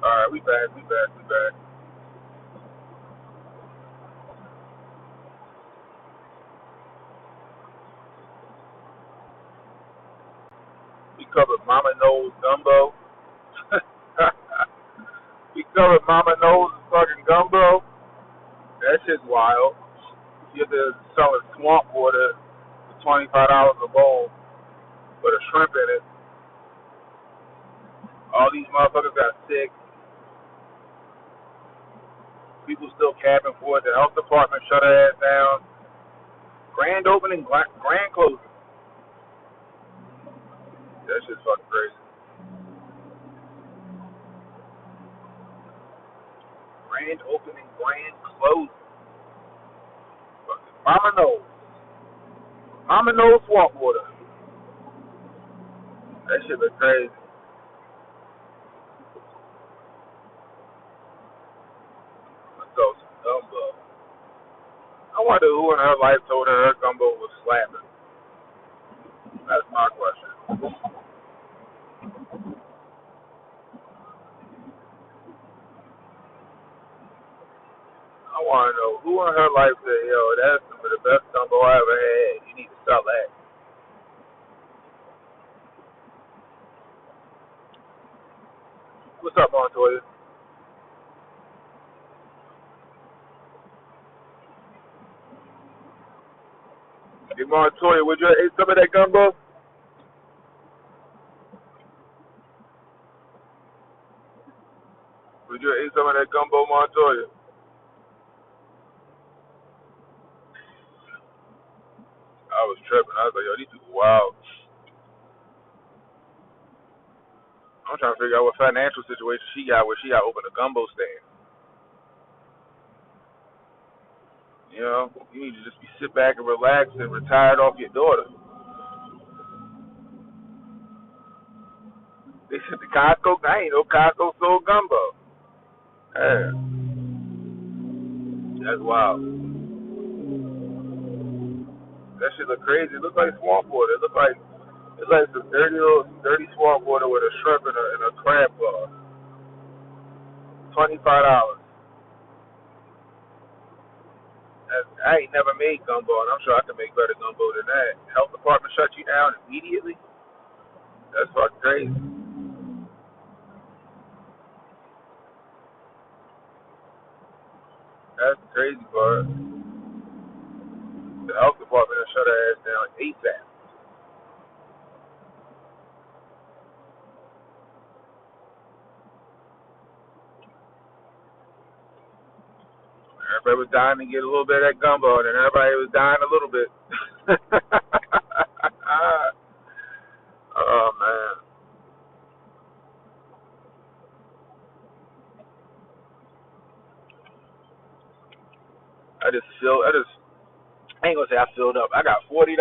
Alright, we back, we back, we back. We covered Mama Knows Gumbo. We covered Mama Knows fucking Gumbo. That shit's wild. You're selling swamp water for $25 a bowl with a shrimp in it. All these motherfuckers got sick. People still capping for it. The health department shut her ass down. Grand opening, grand closing. That shit's fucking crazy. Grand opening, grand closing. Fucking Mama knows. Mama knows swamp water. That shit look crazy. Let's go some gumbo. I wonder who in her life told her gumbo was slapping. That's my question. I want to know who in her life said, yo, that's some of the best gumbo I ever had. You need to sell that. What's up, Montoya? Hey, Montoya, would you eat some of that gumbo? Would you eat some of that gumbo, Montoya? I was tripping. I was like, yo, these people wild. I'm trying to figure out what financial situation she got where she got to open a gumbo stand. You know, you need to just be sit back and relax and retired off your daughter. They said the Costco, I ain't no Costco sold gumbo. Yeah, that's wild. That shit look crazy. It look like swamp water. It's like some dirty swamp water with a shrimp and a crab claw. $25. I ain't never made gumbo, and I'm sure I can make better gumbo than that. Health department shut you down immediately. That's fucking crazy. That's the crazy part. The health department will shut her ass down ASAP. Everybody was dying to get a little bit of that gumbo, and then everybody was dying a little bit. Oh man, I ain't gonna say I filled up. I got $40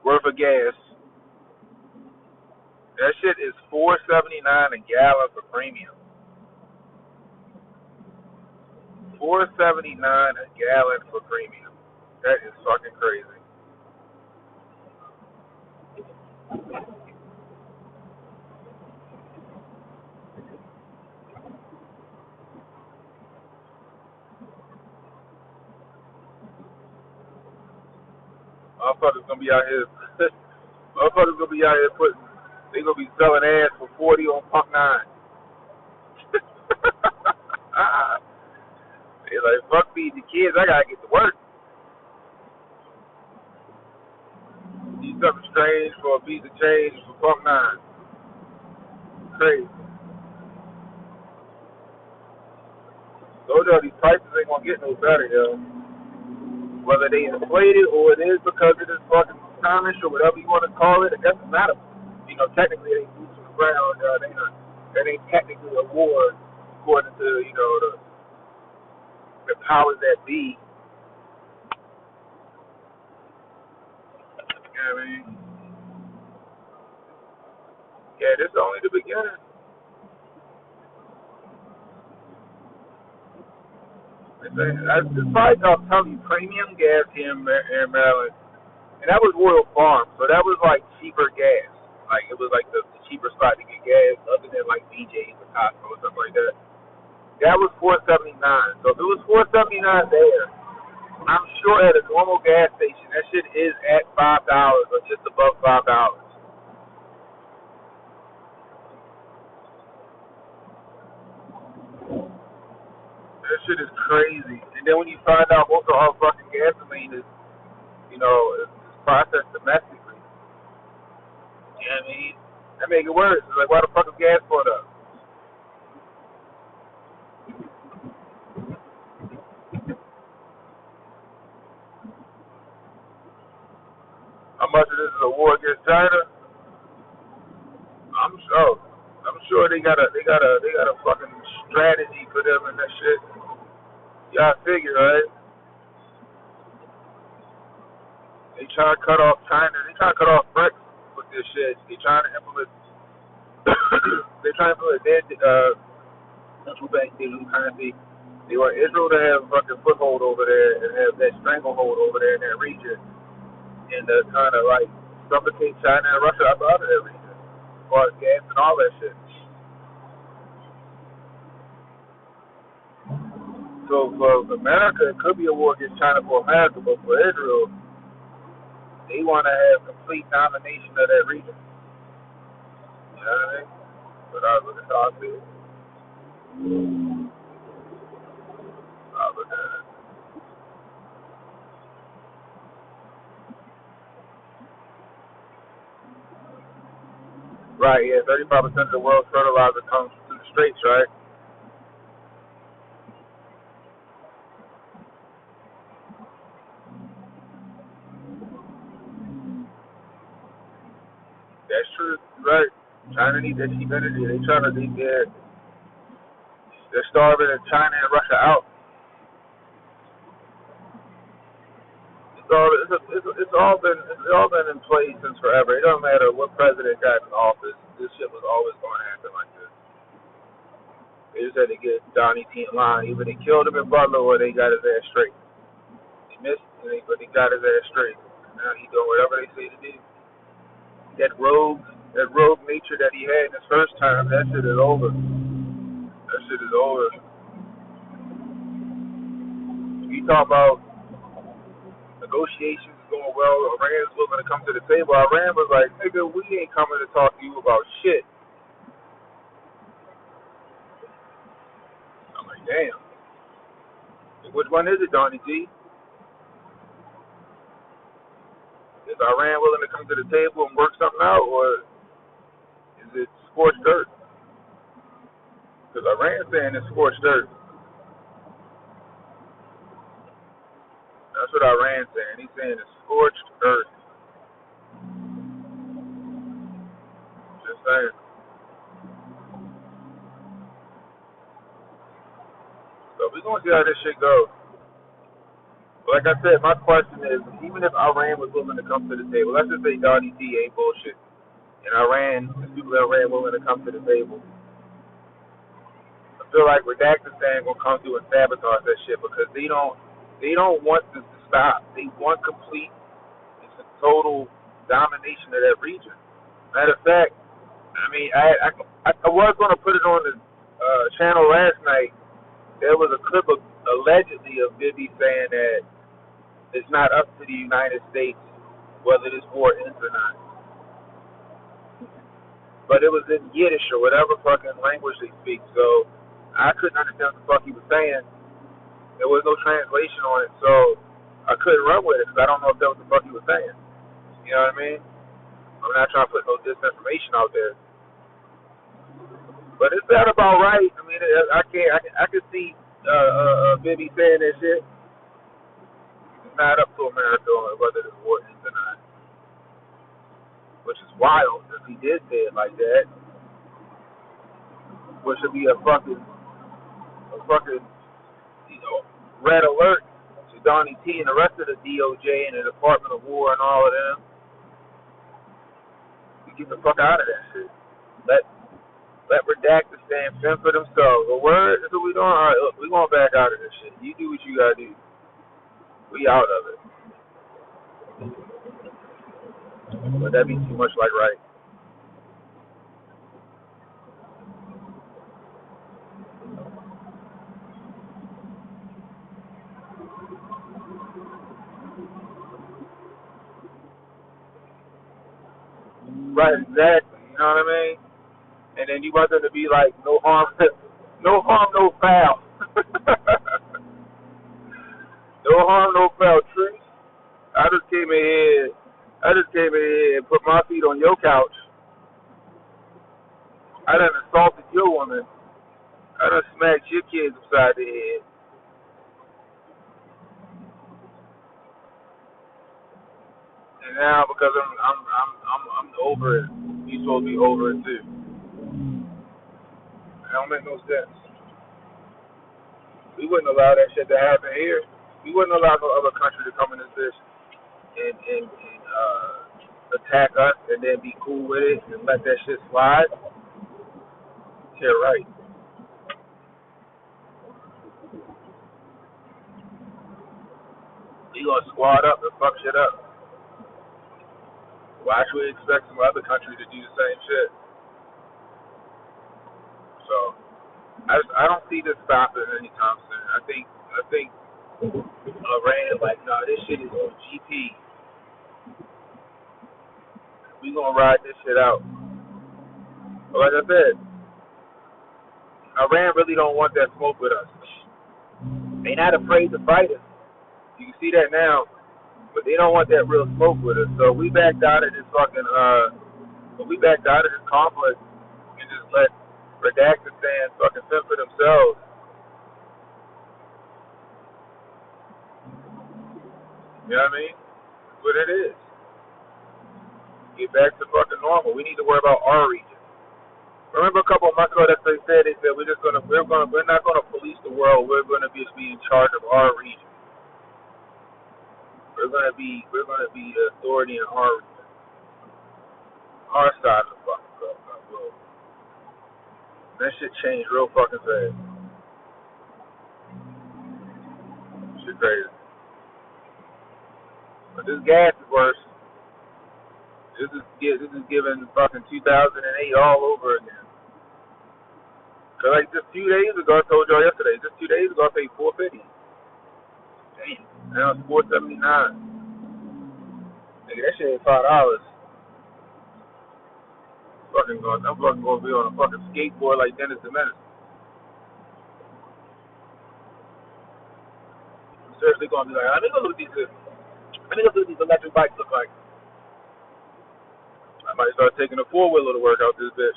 worth of gas. That shit is $4.79 a gallon for premium. $4.79 a gallon for premium. That is fucking crazy. Motherfuckers gonna be out here. Motherfuckers gonna be out here putting. They gonna be selling ass for 40 on Punk 9. They like fuck these the kids. I gotta get to work. Need something strange for a piece of change for Punk 9. Crazy. Those are these prices ain't gonna get no better, yo. Whether they inflated or it is because it is fucking tarnished or whatever you want to call it, it doesn't matter. You know, technically they boots on the ground. That ain't technically a war according to the powers that be. You know what I mean? Yeah, this is only the beginning. It's probably I'm telling you, premium gas here in Maryland And that was Royal Farm, so that was like cheaper gas. Like it was like the cheaper spot to get gas, other than like BJ's or Costco or something like that. That was $4.79. So if it was $4.79 there, I'm sure at a normal gas station that shit is at $5 or just above $5. That shit is crazy. And then when you find out most of our fucking gasoline is, is processed domestically, you know what I mean? That make it worse. It's like, why the fuck is gas going up? How much of this is a war against China? I'm sure. I'm sure they got a fucking strategy for them and that shit. Y'all figure, right? They try to cut off China. They try to cut off BRICS with this shit. They trying to implement. they trying to implement their central bank digital currency. They want Israel to have a fucking foothold over there and have that stranglehold over there in that region, and kind of like suffocate China and Russia up out of that region, as far as gas and all that shit. So for America, it could be a war against China for America, but for Israel, they want to have complete domination of that region. You know what I mean? But I look at how I see it. I look at it. Right, yeah, 35% of the world's fertilizer comes through the straits, right? That's true, right? China needs that cheap energy. They're starving China and Russia out. It's all been in place since forever. It don't matter what president got in office. This shit was always going to happen like this. They just had to get Donnie T in line. Either they killed him in Butler or they got his ass straight. He missed, but he got his ass straight. Now he doing whatever they say to do. That rogue nature that he had in his first term, that shit is over. That shit is over. You talk about negotiations going well, Iran's willing to come to the table. Iran was like, nigga, we ain't coming to talk to you about shit. I'm like, damn. Which one is it, Donnie T? Is Iran willing to come to the table and work something out, or is it scorched earth? Because Iran's saying it's scorched earth. That's what Iran's saying. He's saying it's scorched earth. Just saying. So we're going to see how this shit goes. Like I said, my question is, even if Iran was willing to come to the table, let's just say Donnie T ain't bullshit, and the people in Iran willing to come to the table, I feel like Redactistan gonna come through and sabotage that shit because they don't want this to stop. They want complete, total domination of that region. Matter of fact, I mean, I was gonna put it on the channel last night. There was a clip of allegedly of Bibi saying that it's not up to the United States whether this war ends or not. But it was in Yiddish or whatever fucking language they speak, so I couldn't understand what the fuck he was saying. There was no translation on it, so I couldn't run with it because I don't know if that was the fuck he was saying. You know what I mean? I'm not trying to put no disinformation out there. But is that about right? I mean, I can see Bibi saying that shit. It's not up to America on whether this war ends or not, which is wild if he did say it like that. Which should be a fucking, red alert to Donnie T and the rest of the DOJ and the Department of War and all of them. To get the fuck out of that shit. Let Redactistan fend for themselves. The word is what we doing. All right, look, we going back out of this shit. You do what you gotta do. We out of it. Would that be too much like right? Right, exactly. You know what I mean? And then you want them to be like, no harm, no harm, no foul. No harm, no foul. Truth. I just came in here. I just came in here and put my feet on your couch. I done assaulted your woman. I done smacked your kids upside the head. And now because I'm over it, you supposed to be over it too. It don't make no sense. We wouldn't allow that shit to happen here. We wouldn't allow no other country to come in this bitch and attack us and then be cool with it and let that shit slide. Yeah, right. We gonna squad up and fuck shit up. Why should we expect some other country to do the same shit? So I don't see this stopping anytime soon. I think Iran is like, no, this shit is on GP. We gonna ride this shit out. But like I said, Iran really don't want that smoke with us. They not afraid to fight us. You can see that now, but they don't want that real smoke with us. So we backed out of this we backed out of this conflict and just let Redactistan fucking fend for themselves. You know what I mean? That's what it is. Get back to fucking normal. We need to worry about our region. Remember a couple of months ago that they said we're not gonna police the world. We're gonna just be in charge of our region. We're gonna be the authority in our side of the fucking world. That shit changed real fucking fast. Shit crazy. But this gas is worse. This is giving fucking 2008 all over again. Cause like just 2 days ago, I told y'all yesterday. Just 2 days ago, I paid $4.50. Damn. Now it's $4.79. Nigga, that shit ain't $5. I'm fucking gonna be on a fucking skateboard like Dennis the Menace. I'm seriously gonna be like, I need to look at these electric bikes look like. I might start taking a four-wheeler to work out this bitch.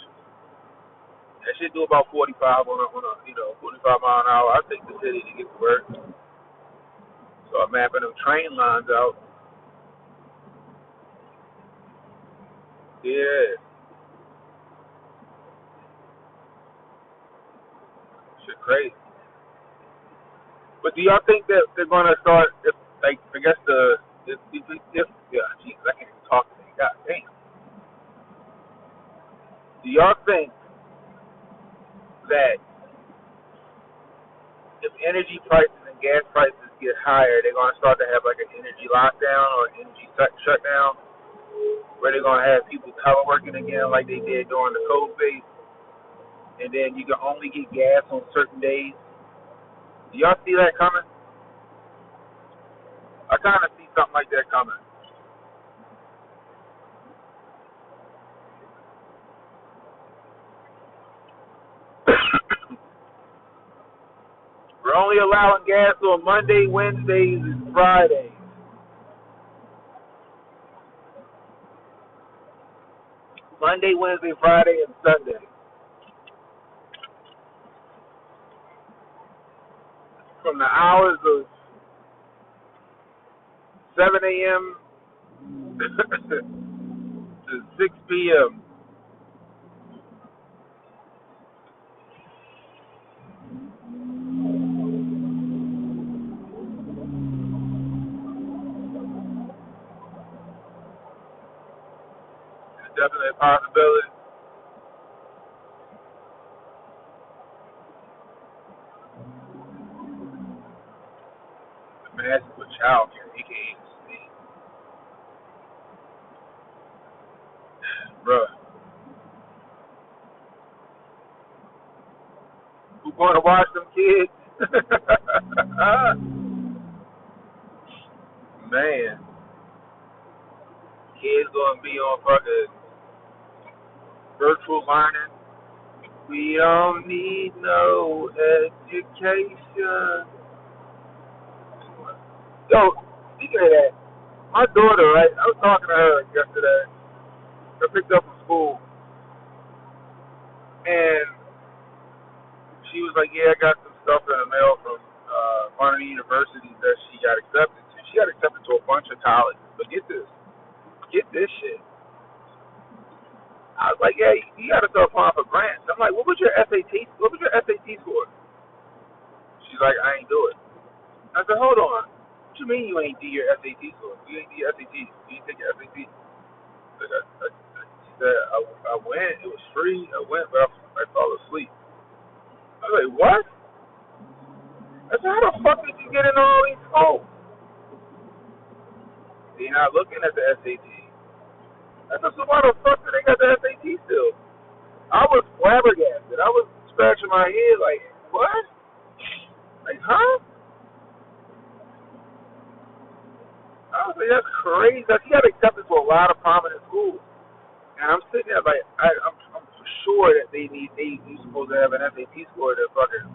That shit do about 45 on a 45 mile an hour. I take the city to get to work. So I'm mapping them train lines out. Yeah, shit crazy. But do y'all think that they're gonna start? If like I guess if yeah, Jesus, I can't even talk today. God damn. Do y'all think that if energy prices and gas prices get higher, they're gonna start to have like an energy lockdown or an energy shutdown, where they're gonna have people teleworking again like they did during the COVID phase, and then you can only get gas on certain days? Do y'all see that coming? I kind of see something like that coming. We're only allowing gas on Monday, Wednesdays, and Fridays. Monday, Wednesday, Friday, and Sunday. From the hours of 7 a.m. to 6 p.m. It's definitely a possibility. Massive with child care, aka Bruh, who gonna watch them kids? Man, kids gonna be on fucking virtual learning. We don't need no education. Yo, speaking of that, my daughter, right? I was talking to her yesterday. I picked up from school, and she was like, "Yeah, I got some stuff in the mail from one of the universities that she got accepted to. She got accepted to a bunch of colleges. But get this shit." I was like, "Yeah, you got to start applying for grants." I'm like, "What was your SAT? What was your SAT score?" She's like, "I ain't do it." I said, "Hold on. What you mean you ain't do your SAT score? You ain't do your SAT? You didn't take your SAT?" Like, she said, I went. It was free. I went, but I fell asleep. I was like, "What?" I said, "How the fuck did you get in all these schools?" They're not looking at the SAT. I said, "So why the fuck do they got the SAT still?" I was flabbergasted. I was scratching my head like, "What? Like, huh?" I was like, "That's crazy." She got accepted to a lot of prominent schools, and I'm sitting there like, I'm sure that you supposed to have an SAT score to fucking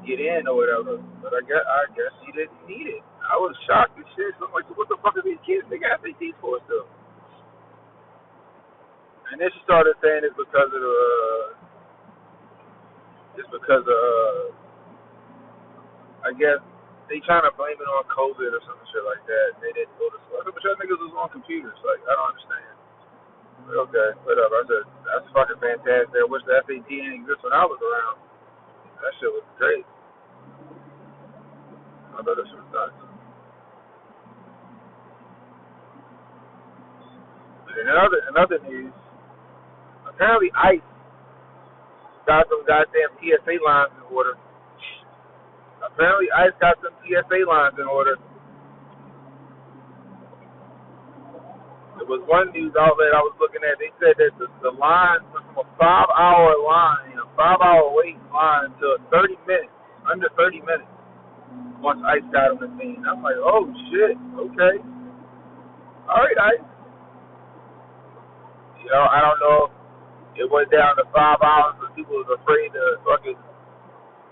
get in or whatever. But I guess she didn't need it. I was shocked as shit. So I'm like, "What the fuck are these kids? They got SAT scores still." And then she started saying it's because of I guess they trying to blame it on COVID or some shit like that. They didn't go to school. I said, "But y'all niggas was on computers. Like, I don't understand." But okay, whatever. I said, "That's fucking fantastic. I wish the SAT didn't exist when I was around. That shit was great." I thought that shit was nuts. But in other news, apparently ICE got some goddamn TSA lines in order. Apparently ICE got some TSA lines in order. There was one news outlet I was looking at. They said that the line went from a 5-hour line, a 5-hour wait line, to 30 minutes, under 30 minutes. Once ICE got on the scene, I'm like, "Oh shit, okay, all right, ICE." I don't know if it went down to 5 hours because people was afraid to fucking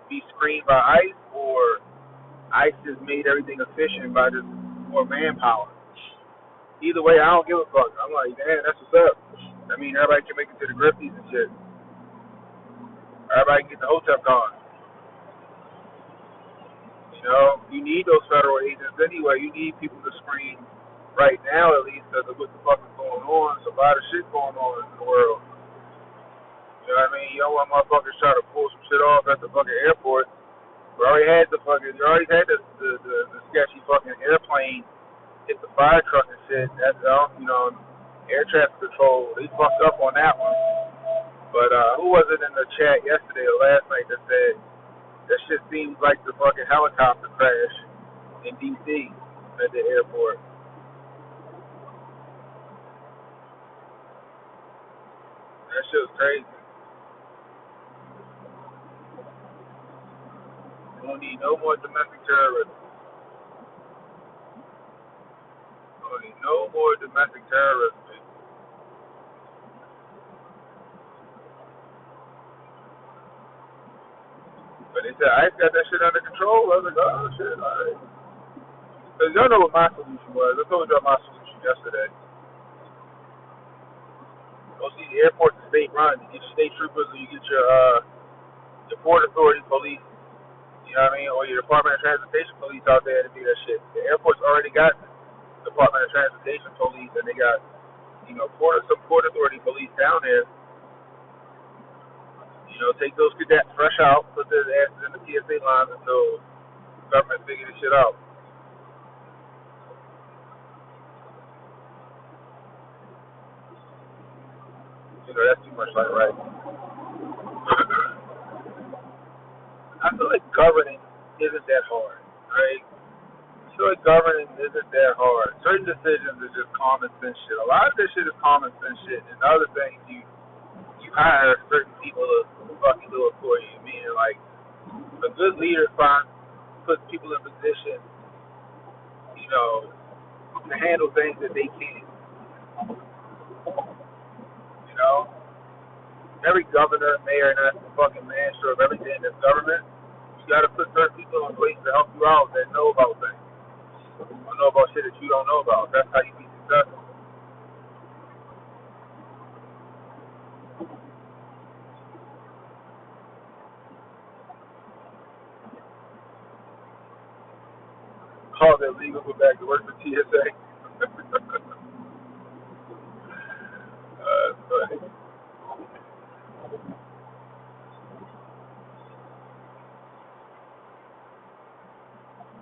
be screened by ICE, or ICE just made everything efficient by just more manpower. Either way, I don't give a fuck. I'm like, "Damn, that's what's up." I mean, everybody can make it to the griffies and shit. Everybody can get the hotel cards. You need those federal agents anyway. You need people to screen right now, at least, because of what the fuck is going on. There's a lot of shit going on in the world. You know what I mean? You don't want motherfuckers trying to pull some shit off at the fucking airport. You already had the sketchy fucking airplane hit the fire truck and shit. That's, air traffic control. They fucked up on that one. But who was it in the chat yesterday or last night that said that shit seems like the fucking helicopter crash in D.C. at the airport? That shit was crazy. We don't need no more domestic terrorism. We don't need no more domestic terrorism. But they said ICE got that shit under control. I was like, "Oh shit, alright." Because y'all know what my solution was. I told y'all my solution yesterday. Go see the airport and state run. You get your state troopers, or you get your port authority police. You know what I mean? Or your Department of Transportation police out there to do that shit. The airport's already got Department of Transportation police, and they got some port authority police down there. Take those cadets fresh out, put their asses in the TSA lines until the government figure this shit out. That's too much like right. I feel like governing isn't that hard, right? feel like governing isn't that hard. Certain decisions is just common sense shit. A lot of this shit is common sense shit, and other things you hire certain people to fucking do it for you. Meaning like a good leader puts people in position, you know, to handle things that they can't. You know, every governor, mayor, and that's the fucking master of everything in this government. You got to put certain people in place to help you out that know about things. Or know about shit that you don't know about. That's how you be successful. Call it illegal, go back to work for TSA. Funny.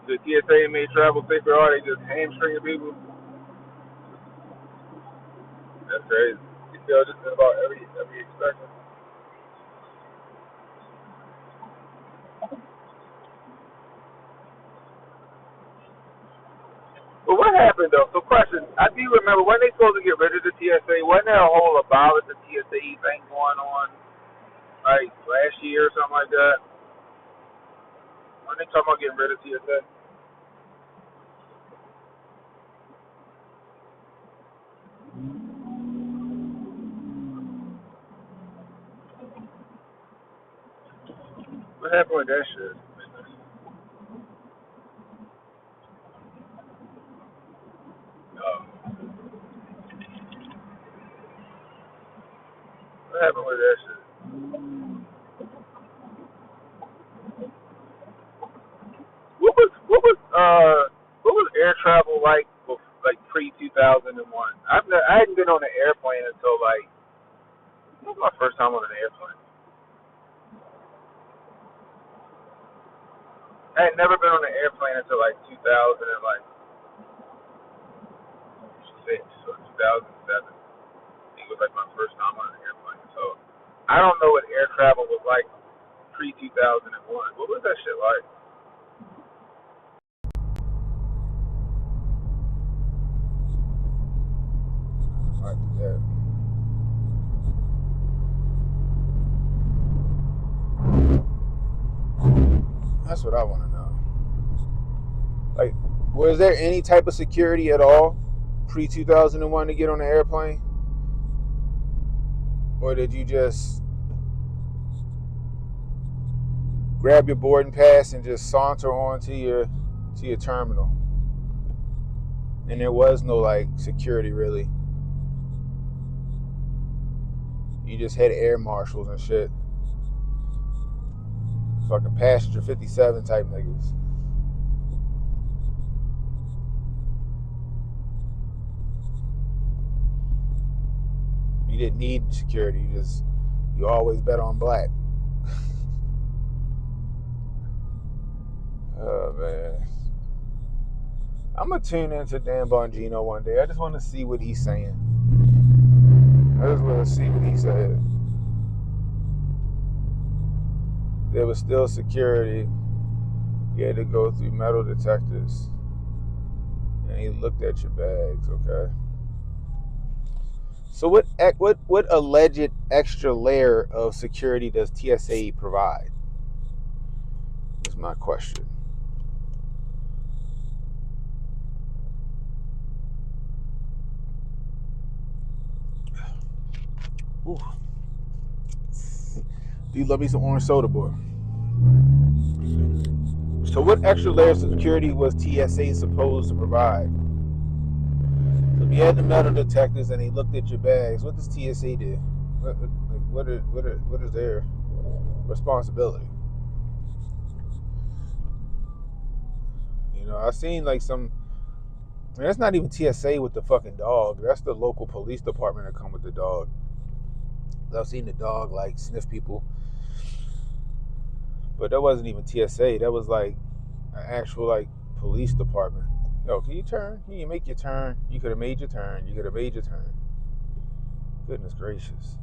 The TSA made travel safer, or they just hamstringing people? That's crazy. You tell just about every expression. But what happened though? So question, I do remember when they supposed to get rid of the TSA, wasn't there a whole abolish the TSA thing going on like last year or something like that? When they talking about getting rid of TSA? What happened with that shit? Uh, what happened with that shit? What was air travel like pre 2001? I hadn't been on an airplane until like what was my first time on an airplane? I had never been on an airplane until like 2000 and like 6 or 2007. I think it was like my first time on an airplane. So I don't know what air travel was like pre 2001. What was that shit like? I do that. That's what I want to know. Like, was there any type of security at all pre 2001 to get on the airplane? Or did you just grab your boarding pass and just saunter on to your terminal? And there was no like security really. You just had air marshals and shit. Fucking passenger 57 type niggas. You didn't need security. You always bet on black. Oh man. I'm gonna tune into Dan Bongino one day. I just want to see what he's saying. I just want to see what he said. There was still security. You had to go through metal detectors. And he looked at your bags, okay? So what alleged extra layer of security does TSA provide? Is my question. Ooh. Do you love me some orange soda, boy? So what extra layers of security was TSA supposed to provide? So if you had the metal detectors and he looked at your bags, what does TSA do? What is their responsibility? You know, I've seen like some. I mean, that's not even TSA with the fucking dog. That's the local police department that come with the dog. I've seen the dog like sniff people, but that wasn't even TSA. That was like an actual like police department. Yo, can you turn? Can you make your turn? You could have made your turn. You could have made your turn. Goodness gracious.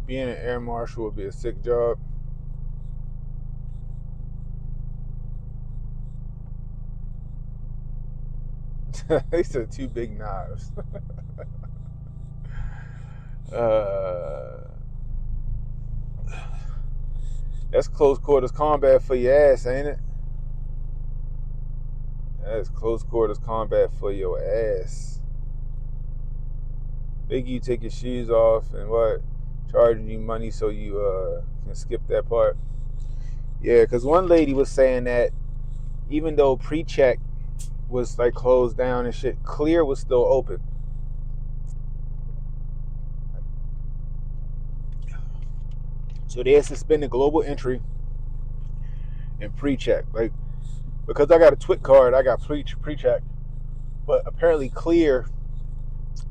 Being an air marshal would be a sick job. They said two big knives. That's close quarters combat for your ass, ain't it? That's close quarters combat for your ass. Make you take your shoes off and what? Charging you money so you can skip that part. Yeah, because one lady was saying that even though pre-check was like closed down and shit, Clear was still open. So they had suspended global entry and pre-check. Like, because I got a TWIC card, I got pre-check. But apparently Clear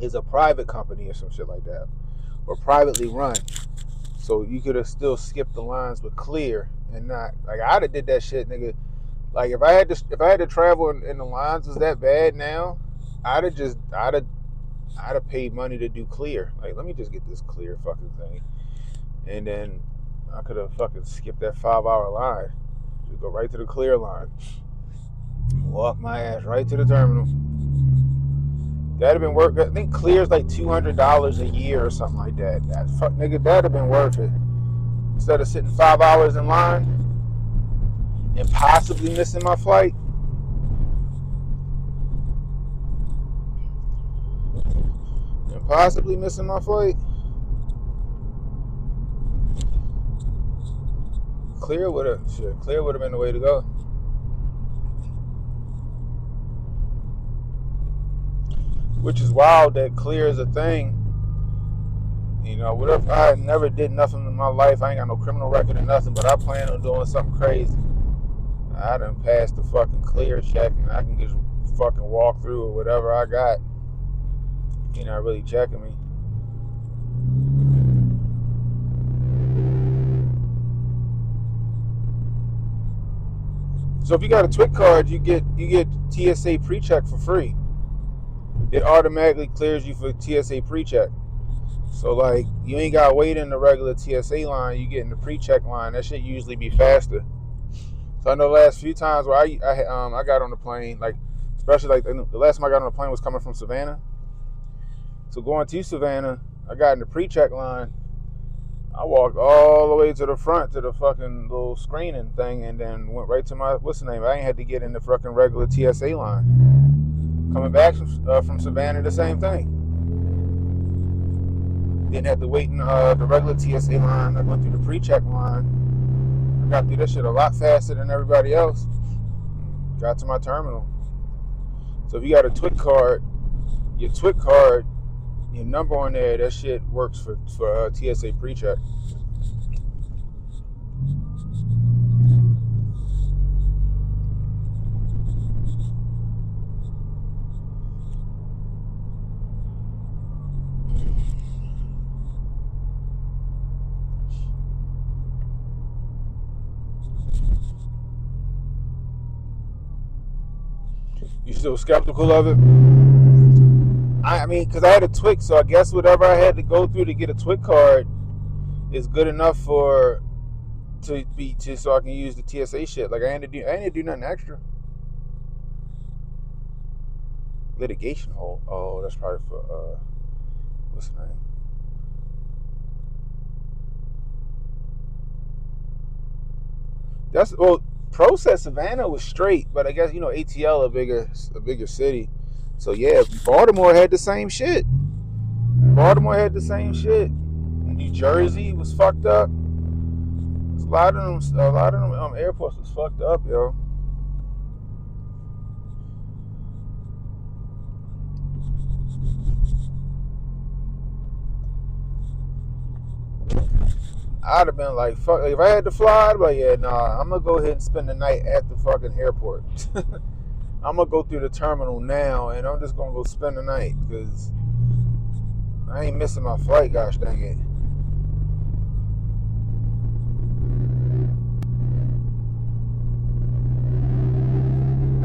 is a private company or some shit like that, or privately run. So you could have still skipped the lines with Clear and not like I'd have did that shit, nigga. Like if I had to travel and the lines was that bad now, I'd have paid money to do Clear. Like let me just get this Clear fucking thing, and then I could have fucking skipped that 5-hour line. Just go right to the Clear line, walk my ass right to the terminal. That'd have been worth. I think Clear's like $200 a year or something like that. That fuck nigga, that'd have been worth it. Instead of sitting 5 hours in line and possibly missing my flight. Clear would have been the way to go. Which is wild that Clear is a thing. You know, what if I never did nothing in my life? I ain't got no criminal record or nothing, but I plan on doing something crazy. I done passed the fucking Clear check and I can just fucking walk through or whatever I got. You're not really checking me. So if you got a TWIC card, you get TSA pre-check for free. It automatically clears you for TSA pre-check. So like you ain't gotta wait in the regular TSA line. You get in the pre-check line. That shit usually be faster. So I know the last few times where I got on the plane, like especially like the last time I got on the plane was coming from Savannah. So going to Savannah, I got in the pre-check line. I walked all the way to the front to the fucking little screening thing, and then went right to my what's the name? I ain't had to get in the fucking regular TSA line. Coming back from Savannah, the same thing. Didn't have to wait in the regular TSA line. I went through the pre-check line. I got through that shit a lot faster than everybody else. Got to my terminal. So if you got a TWIC card, your number on there, that shit works for TSA pre-check. You still skeptical of it? I mean, because I had a TWIC, so I guess whatever I had to go through to get a TWIC card is good enough so I can use the TSA shit. Like I ain't to do nothing extra. Litigation hold. Oh, that's probably for what's the name? Process Savannah was straight, but I guess ATL a bigger city. So yeah, Baltimore had the same shit. New Jersey was fucked up. A lot of them airports was fucked up, yo. I'd have been like, fuck. If I had to fly, I'd be like, yeah, nah, I'm gonna go ahead and spend the night at the fucking airport. I'm gonna go through the terminal now, and I'm just gonna go spend the night because I ain't missing my flight. Gosh dang it!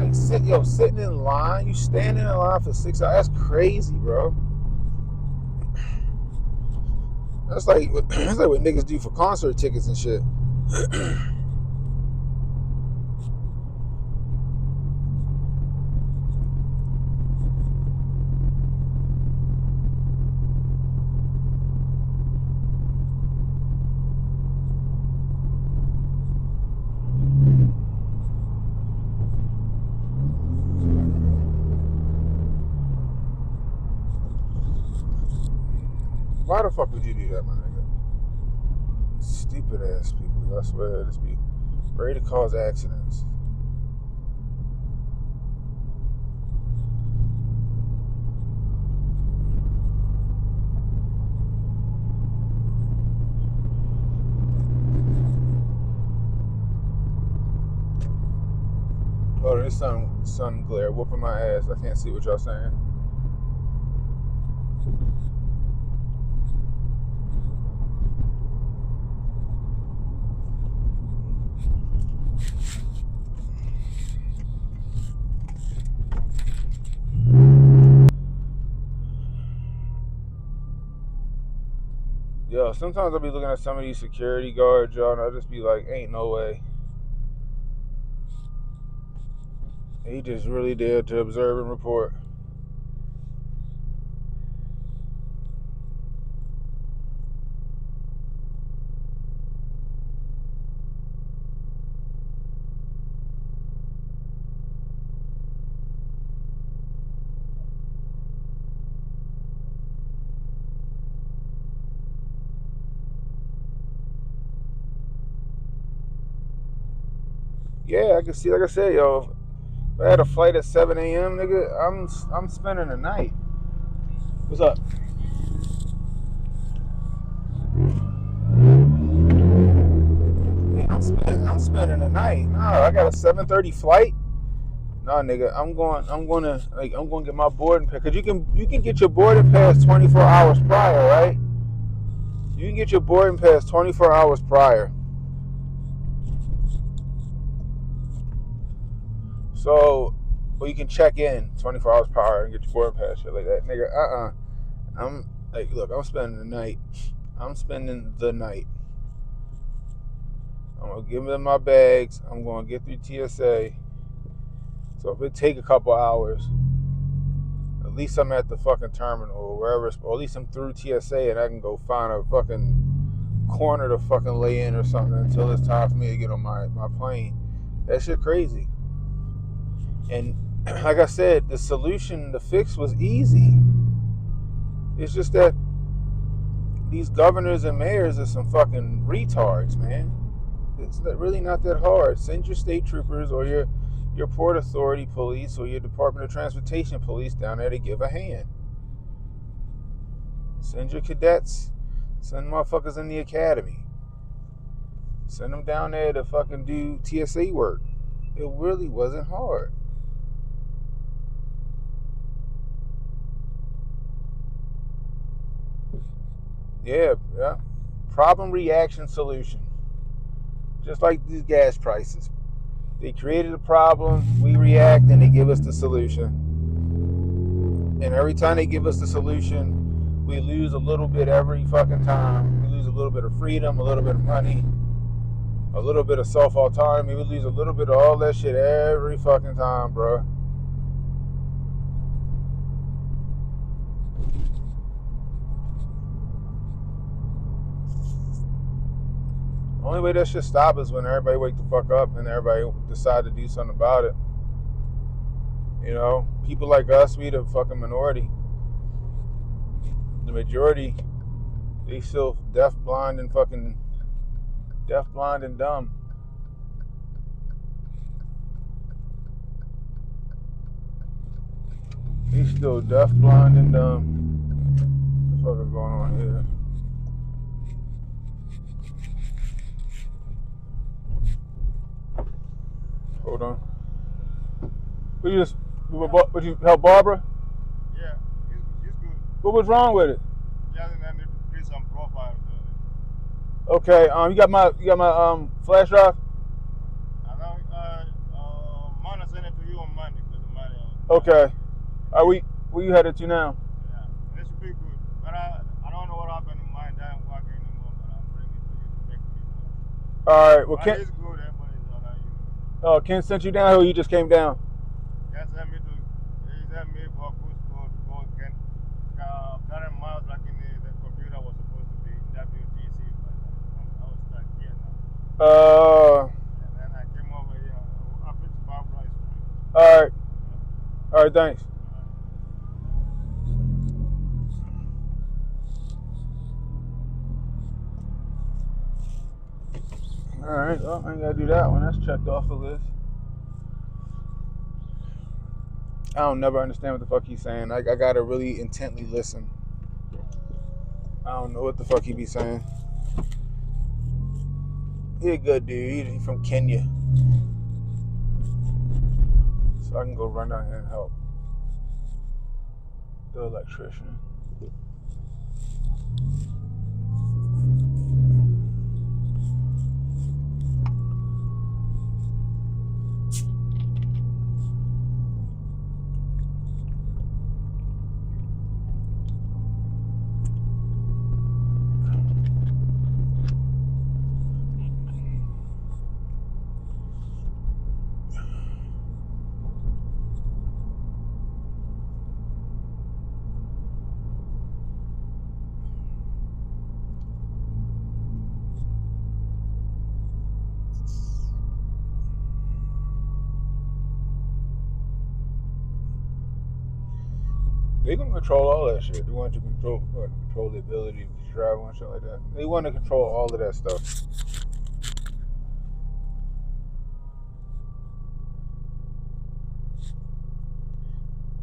Like sitting in line, you standing in line for 6 hours. That's crazy, bro. That's like that's like what niggas do for concert tickets and shit. Why the fuck would you do that, my nigga? Stupid ass people. I swear, this be ready to cause accidents. Oh, there's sun glare whooping my ass. I can't see what y'all saying. Yo, sometimes I'll be looking at some of these security guards, y'all, and I'll just be like, ain't no way. He just really dared to observe and report. Yeah, I can see, like I said, yo, if I had a flight at 7 a.m., nigga, I'm spending the night. What's up? I'm spending the night. Nah, I got a 7:30 flight. Nah, nigga, I'm gonna get my boarding pass. Cause you can get your boarding pass 24 hours prior, right? You can get your boarding pass 24 hours prior. So, or you can check in 24 hours prior and get your boarding pass, shit like that, nigga. I'm like, look, I'm spending the night. I'm spending the night. I'm gonna give them my bags. I'm gonna get through TSA. So if it take a couple hours, at least I'm at the fucking terminal or wherever, or at least I'm through TSA and I can go find a fucking corner to fucking lay in or something until it's time for me to get on my plane. That shit crazy. And like I said, the fix was easy. It's just that these governors and mayors are some fucking retards, man. It's really not that hard. Send your state troopers or your Port Authority police or your Department of Transportation police down there to give a hand. Send your cadets. Send motherfuckers in the academy. Send them down there to fucking do TSA work. It really wasn't hard. Yeah. Problem, reaction, solution. Just like these gas prices. They created a problem, we react, and they give us the solution. And every time they give us the solution, we lose a little bit every fucking time. We lose a little bit of freedom, a little bit of money, a little bit of self-autonomy. We lose a little bit of all that shit every fucking time, bro. The only way that shit stop is when everybody wake the fuck up and everybody decide to do something about it. You know, people like us, we the fucking minority. The majority, they still deaf, blind, and dumb. He's still deaf, blind, and dumb. What the fuck is going on here? Hold on. Would you help Barbara? Yeah, he's good. What was wrong with it? Just I need to create some profiles. Okay. You got my flash drive. I know. Man, I send it to you on Monday because the money. Okay. Where you headed to now? Yeah, it should be good. But I don't know what happened in mine. That All right. Well, But Ken. it's good, everybody's all right, Oh, Ken sent you down here. Or you just came down. Just send me to, he sent me for a good school because current miles like in the computer was supposed to be in WTC, but I was stuck here now. Uh. And then I came over here. I fixed Barbara is fine. All right. Yeah. All right. Thanks. All right. All right. Well, I ain't gotta do that one. That's checked off the list. I don't never understand what the fuck he's saying. I gotta really intently listen. I don't know what the fuck he be saying. He a good dude. He from Kenya, so I can go run down here and help the electrician. They gonna control all that shit. They want to control the ability to travel and shit like that. They want to control all of that stuff.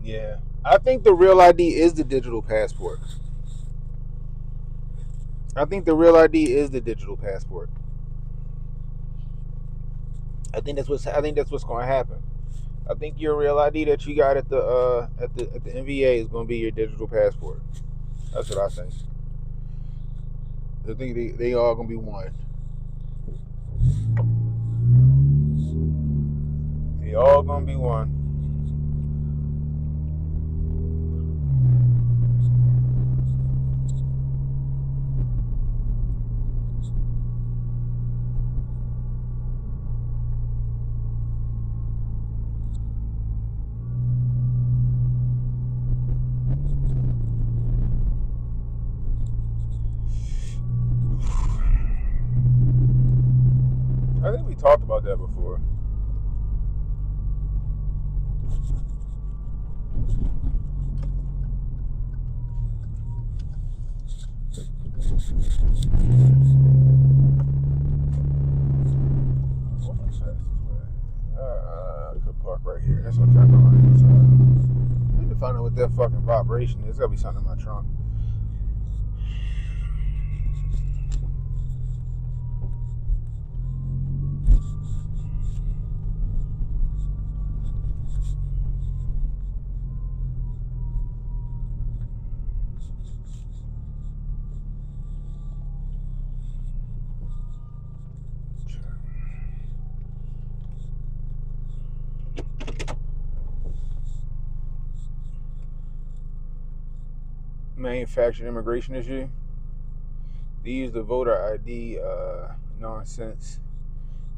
Yeah, I think the real ID is the digital passport. I think the real ID is the digital passport. I think that's what's going to happen. I think your real ID that you got at the NVA is going to be your digital passport. That's what I think. I think they all going to be one. They all going to be one. I think we talked about that before. I could park right here. That's what I'm trying to go on the inside. I need to find out what that fucking vibration is. There's gotta be something in my trunk. Manufactured immigration issue. They use the voter ID nonsense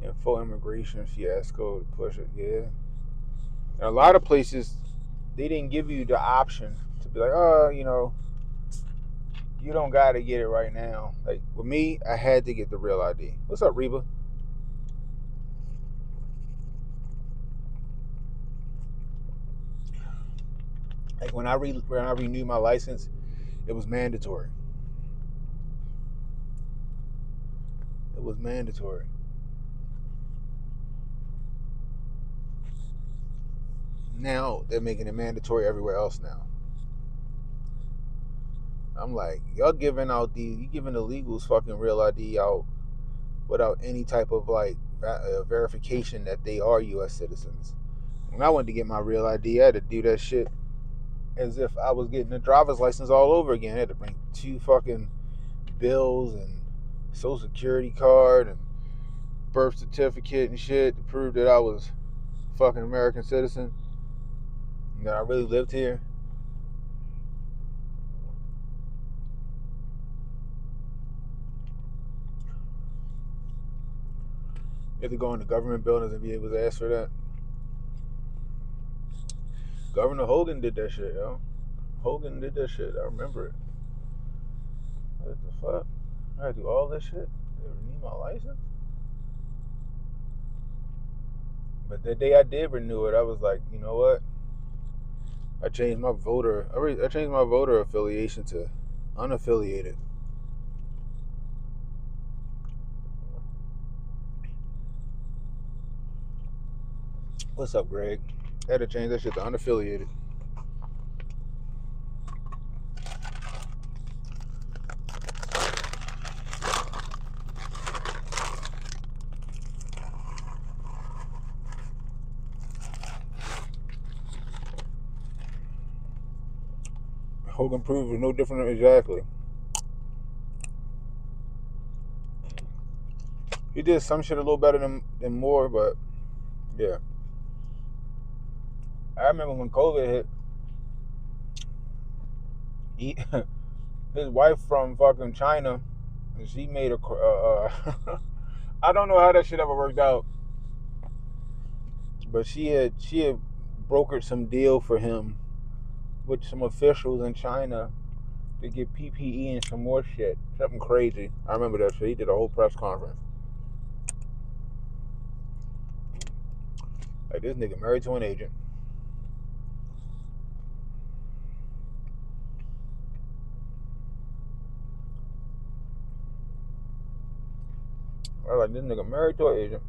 and full immigration fiasco to push it. Yeah, and a lot of places they didn't give you the option to be like, oh, you don't got to get it right now. Like with me, I had to get the real ID. What's up, Reba? Like when I renewed my license, it was mandatory. It was mandatory. Now they're making it mandatory everywhere else now. I'm like, y'all giving illegals fucking real ID out without any type of like verification that they are U.S. citizens. When I went to get my real ID, I had to do that shit as if I was getting a driver's license all over again. I had to bring 2 fucking bills and social security card and birth certificate and shit to prove that I was a fucking American citizen and that I really lived here. You have to go into government buildings and be able to ask for that. Governor Hogan did that shit, yo. Hogan did that shit. I remember it. What the fuck? I gotta do all this shit? They renew my license? But the day I did renew it, I was like, you know what? I changed my voter affiliation to unaffiliated. What's up, Greg? I had to change that shit to unaffiliated. Hogan proved was no different exactly. He did some shit a little better than Moore, but yeah. I remember when COVID hit, his wife from fucking China, she made a. I don't know how that shit ever worked out, but she had brokered some deal for him with some officials in China to get PPE and some more shit, something crazy. I remember that shit. He did a whole press conference. Like, this nigga married to an agent. I was like, this nigga married to an agent.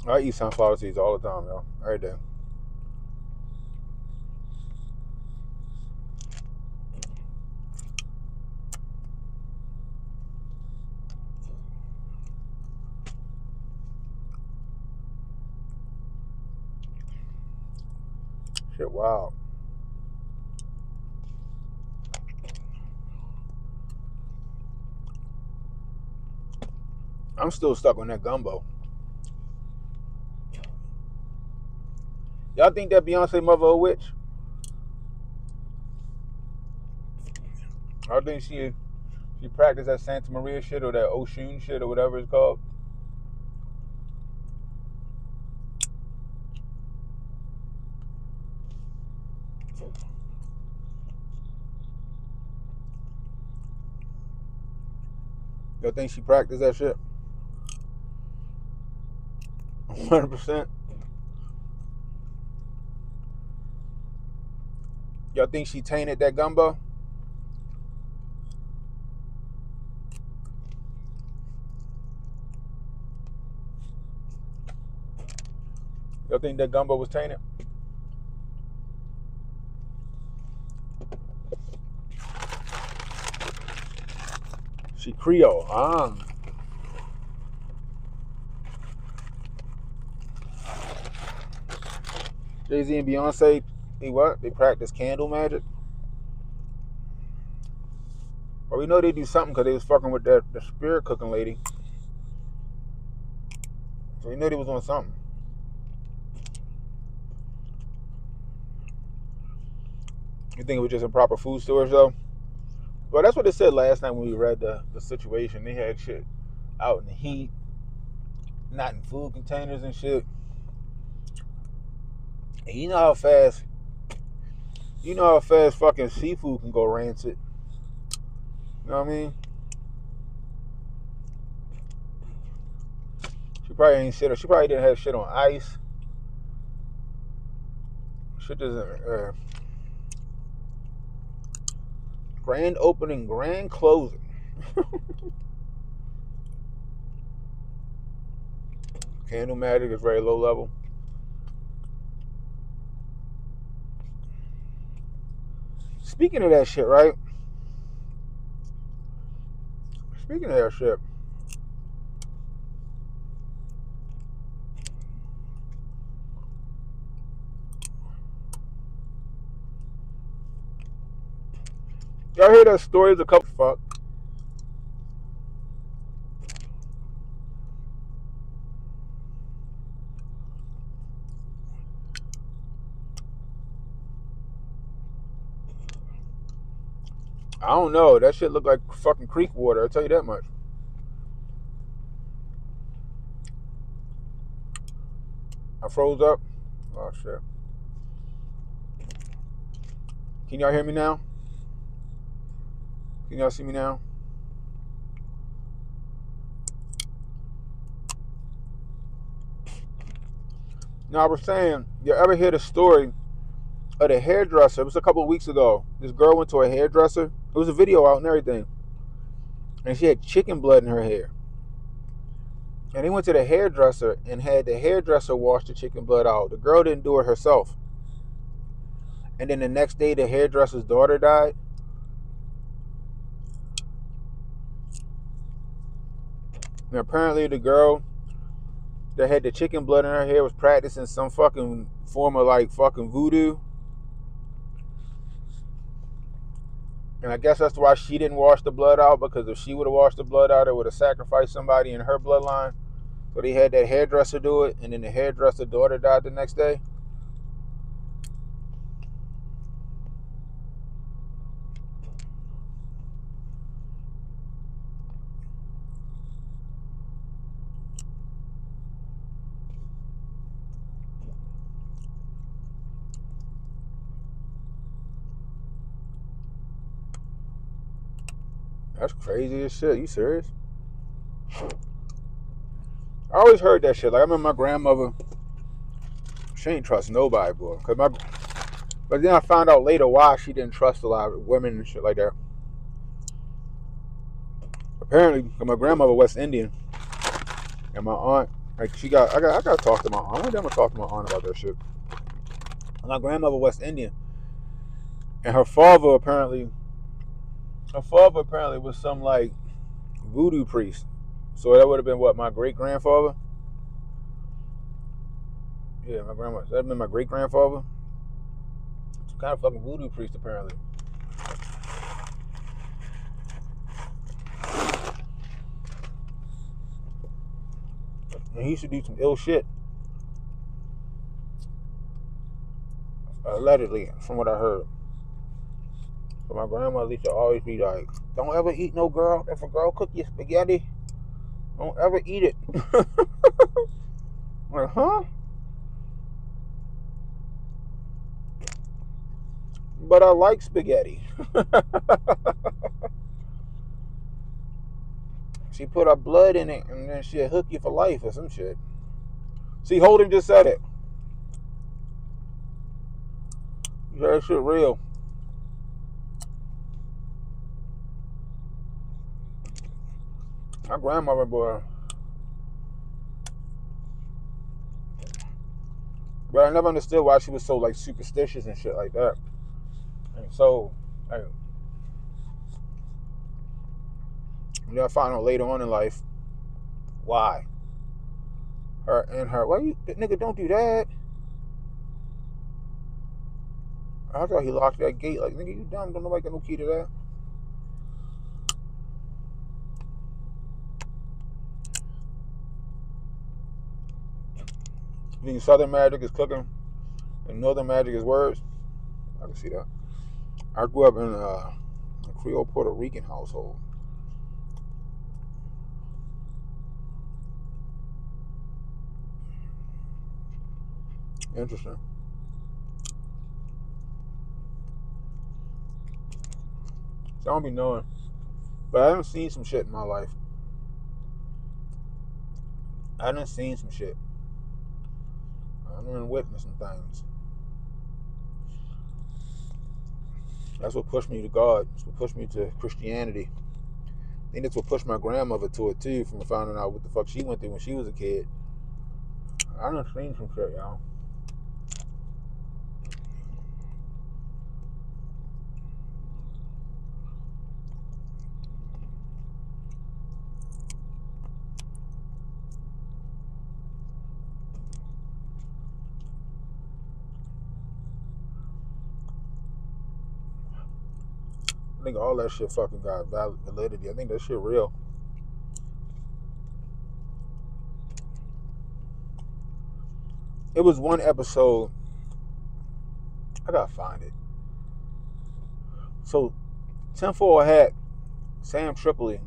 I eat sunflower seeds all the time, yo. Every day. Shit, wow. I'm still stuck on that gumbo. Y'all think that Beyonce mother a witch? I think she practiced that Santa Maria shit or that Oshun shit or whatever it's called. Y'all think she practiced that shit? 100%. Y'all think she tainted that gumbo? Y'all think that gumbo was tainted? She Creole. Jay-Z and Beyonce, they practice candle magic? Well, we know they do something because they was fucking with the spirit cooking lady. So we know they was on something. You think it was just improper food storage though? Well, that's what they said last night when we read the situation. They had shit out in the heat, not in food containers and shit. And you know how fast fucking seafood can go rancid. You know what I mean? She probably ain't shit. She probably didn't have shit on ice. Shit doesn't. Grand opening, grand closing. Candle magic is very low level. Speaking of that shit, right? Speaking of that shit. Y'all hear that story? A couple fuck. I don't know. That shit looked like fucking creek water. I'll tell you that much. I froze up. Oh shit. Can y'all hear me now? Can y'all see me now? Now I was saying, you ever hear the story of the hairdresser? It was a couple of weeks ago. This girl went to a hairdresser. It was a video out and everything. And she had chicken blood in her hair. And they went to the hairdresser and had the hairdresser wash the chicken blood out. The girl didn't do it herself. And then the next day, the hairdresser's daughter died. And apparently the girl that had the chicken blood in her hair was practicing some fucking form of like fucking voodoo. And I guess that's why she didn't wash the blood out, because if she would have washed the blood out, it would have sacrificed somebody in her bloodline. So they had that hairdresser do it, and then the hairdresser daughter died the next day. That's crazy as shit. You serious? I always heard that shit. Like, I remember my grandmother, she ain't trust nobody, boy. But then I found out later why she didn't trust a lot of women and shit like that. Apparently, my grandmother West Indian, and my aunt, like I gotta talk to my aunt. One day I'm gonna talk to my aunt about that shit. My grandmother West Indian, and her father apparently was some like voodoo priest. So that would have been what, my great grandfather? Yeah, my grandma. That'd been my great grandfather. Some kind of fucking voodoo priest apparently. And he used to do some ill shit. Allegedly, from what I heard. But my grandmother used to always be like, don't ever eat no girl. If a girl cook you spaghetti, don't ever eat it. I'm like, huh? But I like spaghetti. She put her blood in it, and then she'll hook you for life or some shit. See, Holden just said it. That shit real. My grandmother, boy. But I never understood why she was so like superstitious and shit like that. And so, like, I found out later on in life why. Why you, nigga, don't do that. I thought he locked that gate. Like, nigga, you dumb? Don't nobody got no key to that. You think Southern magic is cooking and Northern magic is words? I can see that. I grew up in a Creole Puerto Rican household. Interesting. So I don't be knowing. But I haven't seen some shit in my life. I done seen some shit. I done witnessed some things. That's what pushed me to God. That's what pushed me to Christianity. I think that's what pushed my grandmother to it too, from finding out what the fuck she went through when she was a kid. I done seen some shit, y'all. I think all that shit fucking got validity. I think that shit real. It was one episode. I gotta find it. So Tinfoil hat, Sam Tripoli.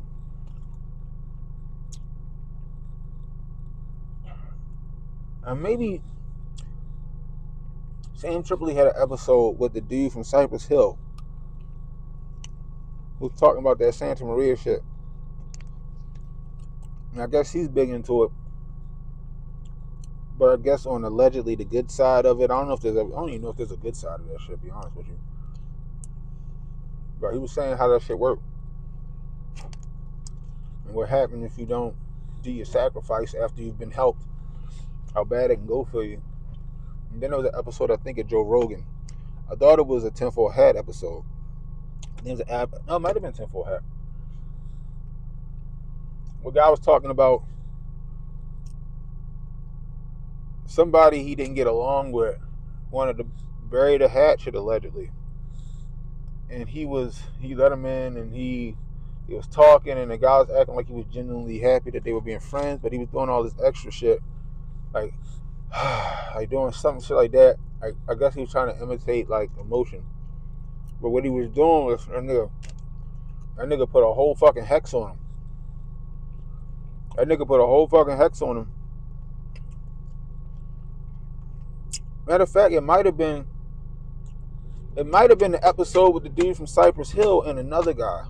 And maybe Sam Tripoli had an episode with the dude from Cypress Hill who was talking about that Santa Maria shit. And I guess he's big into it. But I guess on allegedly the good side of it, I don't even know if there's a good side of that shit, to be honest with you. But he was saying how that shit worked. And what happened if you don't do your sacrifice after you've been helped. How bad it can go for you. And then there was an episode, I think, of Joe Rogan. I thought it was a Tinfoil Hat episode. It might have been Tinfoil Hat. Where guy was talking about somebody he didn't get along with wanted to bury the hatchet allegedly. And he let him in and he was talking and the guy was acting like he was genuinely happy that they were being friends, but he was doing all this extra shit. Like doing something shit like that. I guess he was trying to imitate like emotion. But what he was doing was that nigga put a whole fucking hex on him. Matter of fact, it might have been the episode with the dude from Cypress Hill and another guy.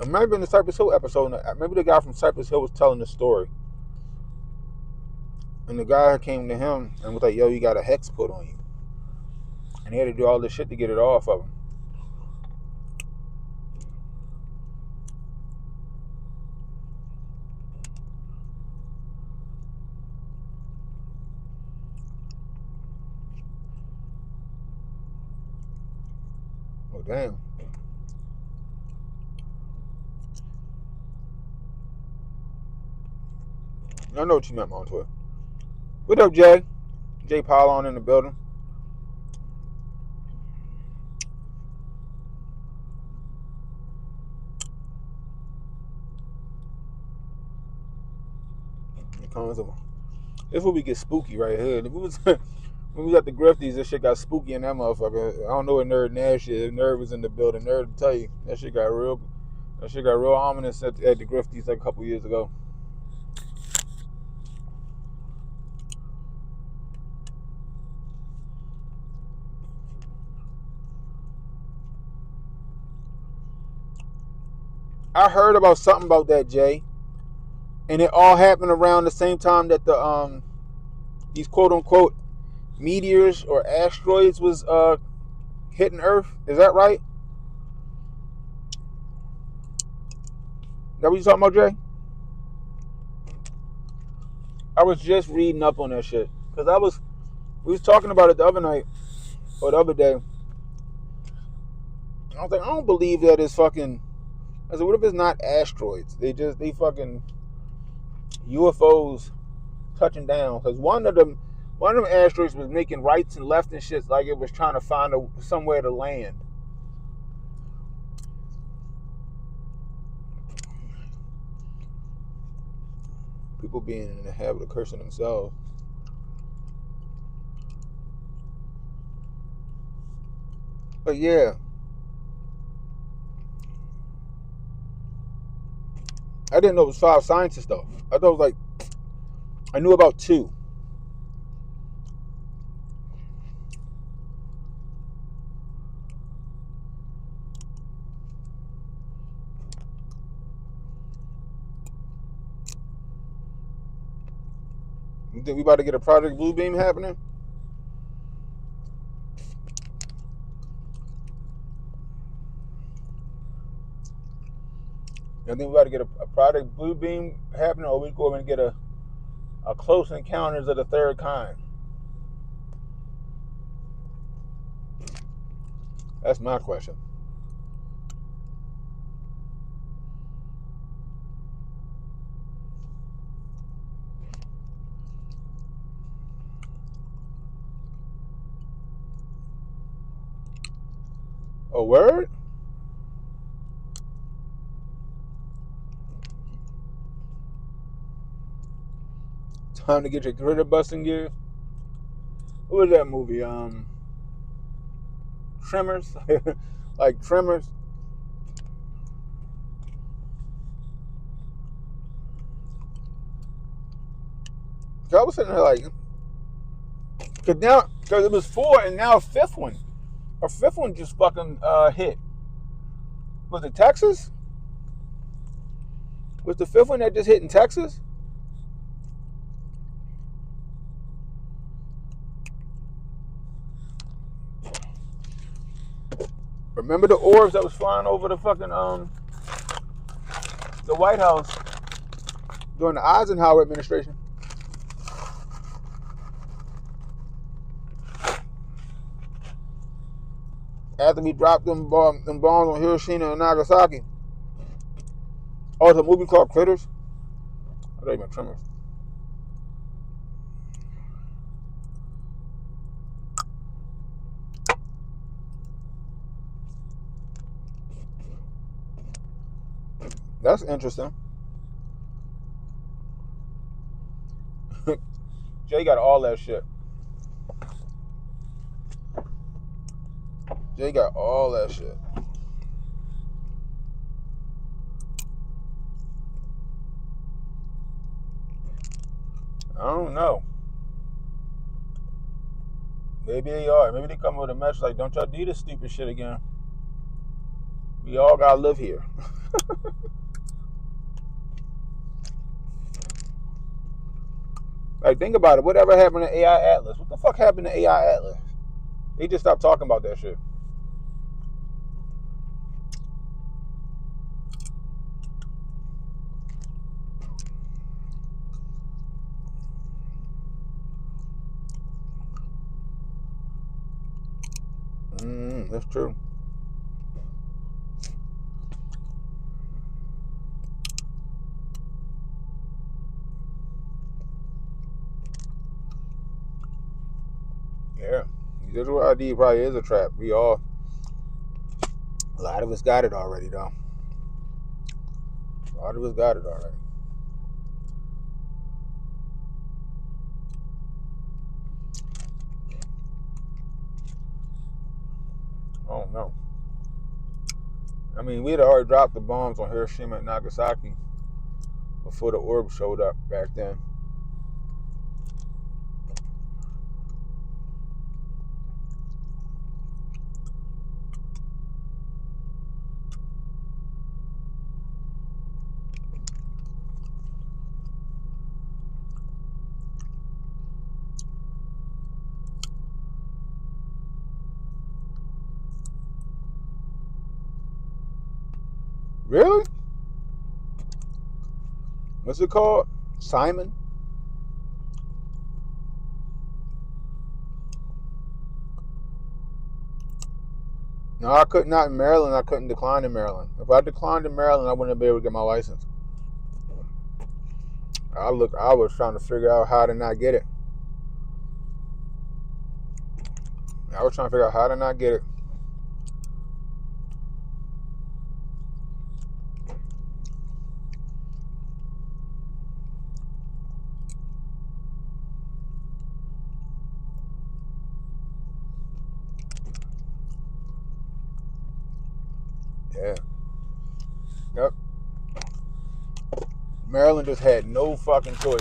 It might have been the Cypress Hill episode. Maybe the guy from Cypress Hill was telling the story. And the guy came to him and was like, yo, you got a hex put on you. And he had to do all this shit to get it off of him. Oh, damn. I know what you meant, Montoya. What up, Jay? Jay Pylon in the building. This will we get spooky right here. If it was, when we was at the Grifties, this shit got spooky in that motherfucker. I don't know what Nerd Nash is. Nerd was in the building. Nerd will tell you that shit got real ominous at the Grifties like a couple years ago. I heard about something about that, Jay, and it all happened around the same time that the these quote unquote meteors or asteroids was hitting Earth. Is that right? That what you talking about, Jay? I was just reading up on that shit because we was talking about it the other night or the other day. I was like, I don't believe that it's fucking. I said, what if it's not asteroids? They fucking UFOs touching down. Because one of them asteroids was making rights and left and shit like it was trying to find somewhere to land. People being in the habit of cursing themselves. But yeah. I didn't know it was 5 scientists though. I thought it was like, I knew about 2. You think we about to get a Project Bluebeam happening? I think we got to get a Project Bluebeam happening, or we go and get a Close Encounters of the Third Kind. That's my question. A word? Time to get your critter busting gear. What was that movie? trimmers, like trimmers. So I was sitting there like, because it was 4 and now a fifth one. A fifth one just fucking hit. Was it Texas? Was the fifth one that just hit in Texas? Remember the orbs that was flying over the fucking the White House during the Eisenhower administration? After we dropped them bombs on Hiroshima and Nagasaki. Oh, it's a movie called Critters? I thought you meant Tremors. That's interesting. Jay got all that shit. Jay got all that shit. I don't know. Maybe they are. Maybe they come with a message like, don't y'all do this stupid shit again. We all gotta live here. Like, think about it. Whatever happened to AI Atlas? What the fuck happened to AI Atlas? They just stopped talking about that shit. That's true. Yeah. Digital ID probably is a trap. A lot of us got it already, though. A lot of us got it already. I don't know. I mean, we'd already dropped the bombs on Hiroshima and Nagasaki before the orb showed up back then. Really? What's it called? Simon? No, I could not in Maryland. I couldn't decline in Maryland. If I declined in Maryland, I wouldn't be able to get my license. I was trying to figure out how to not get it. I was trying to figure out how to not get it. Yeah. Yep. Maryland just had no fucking choice.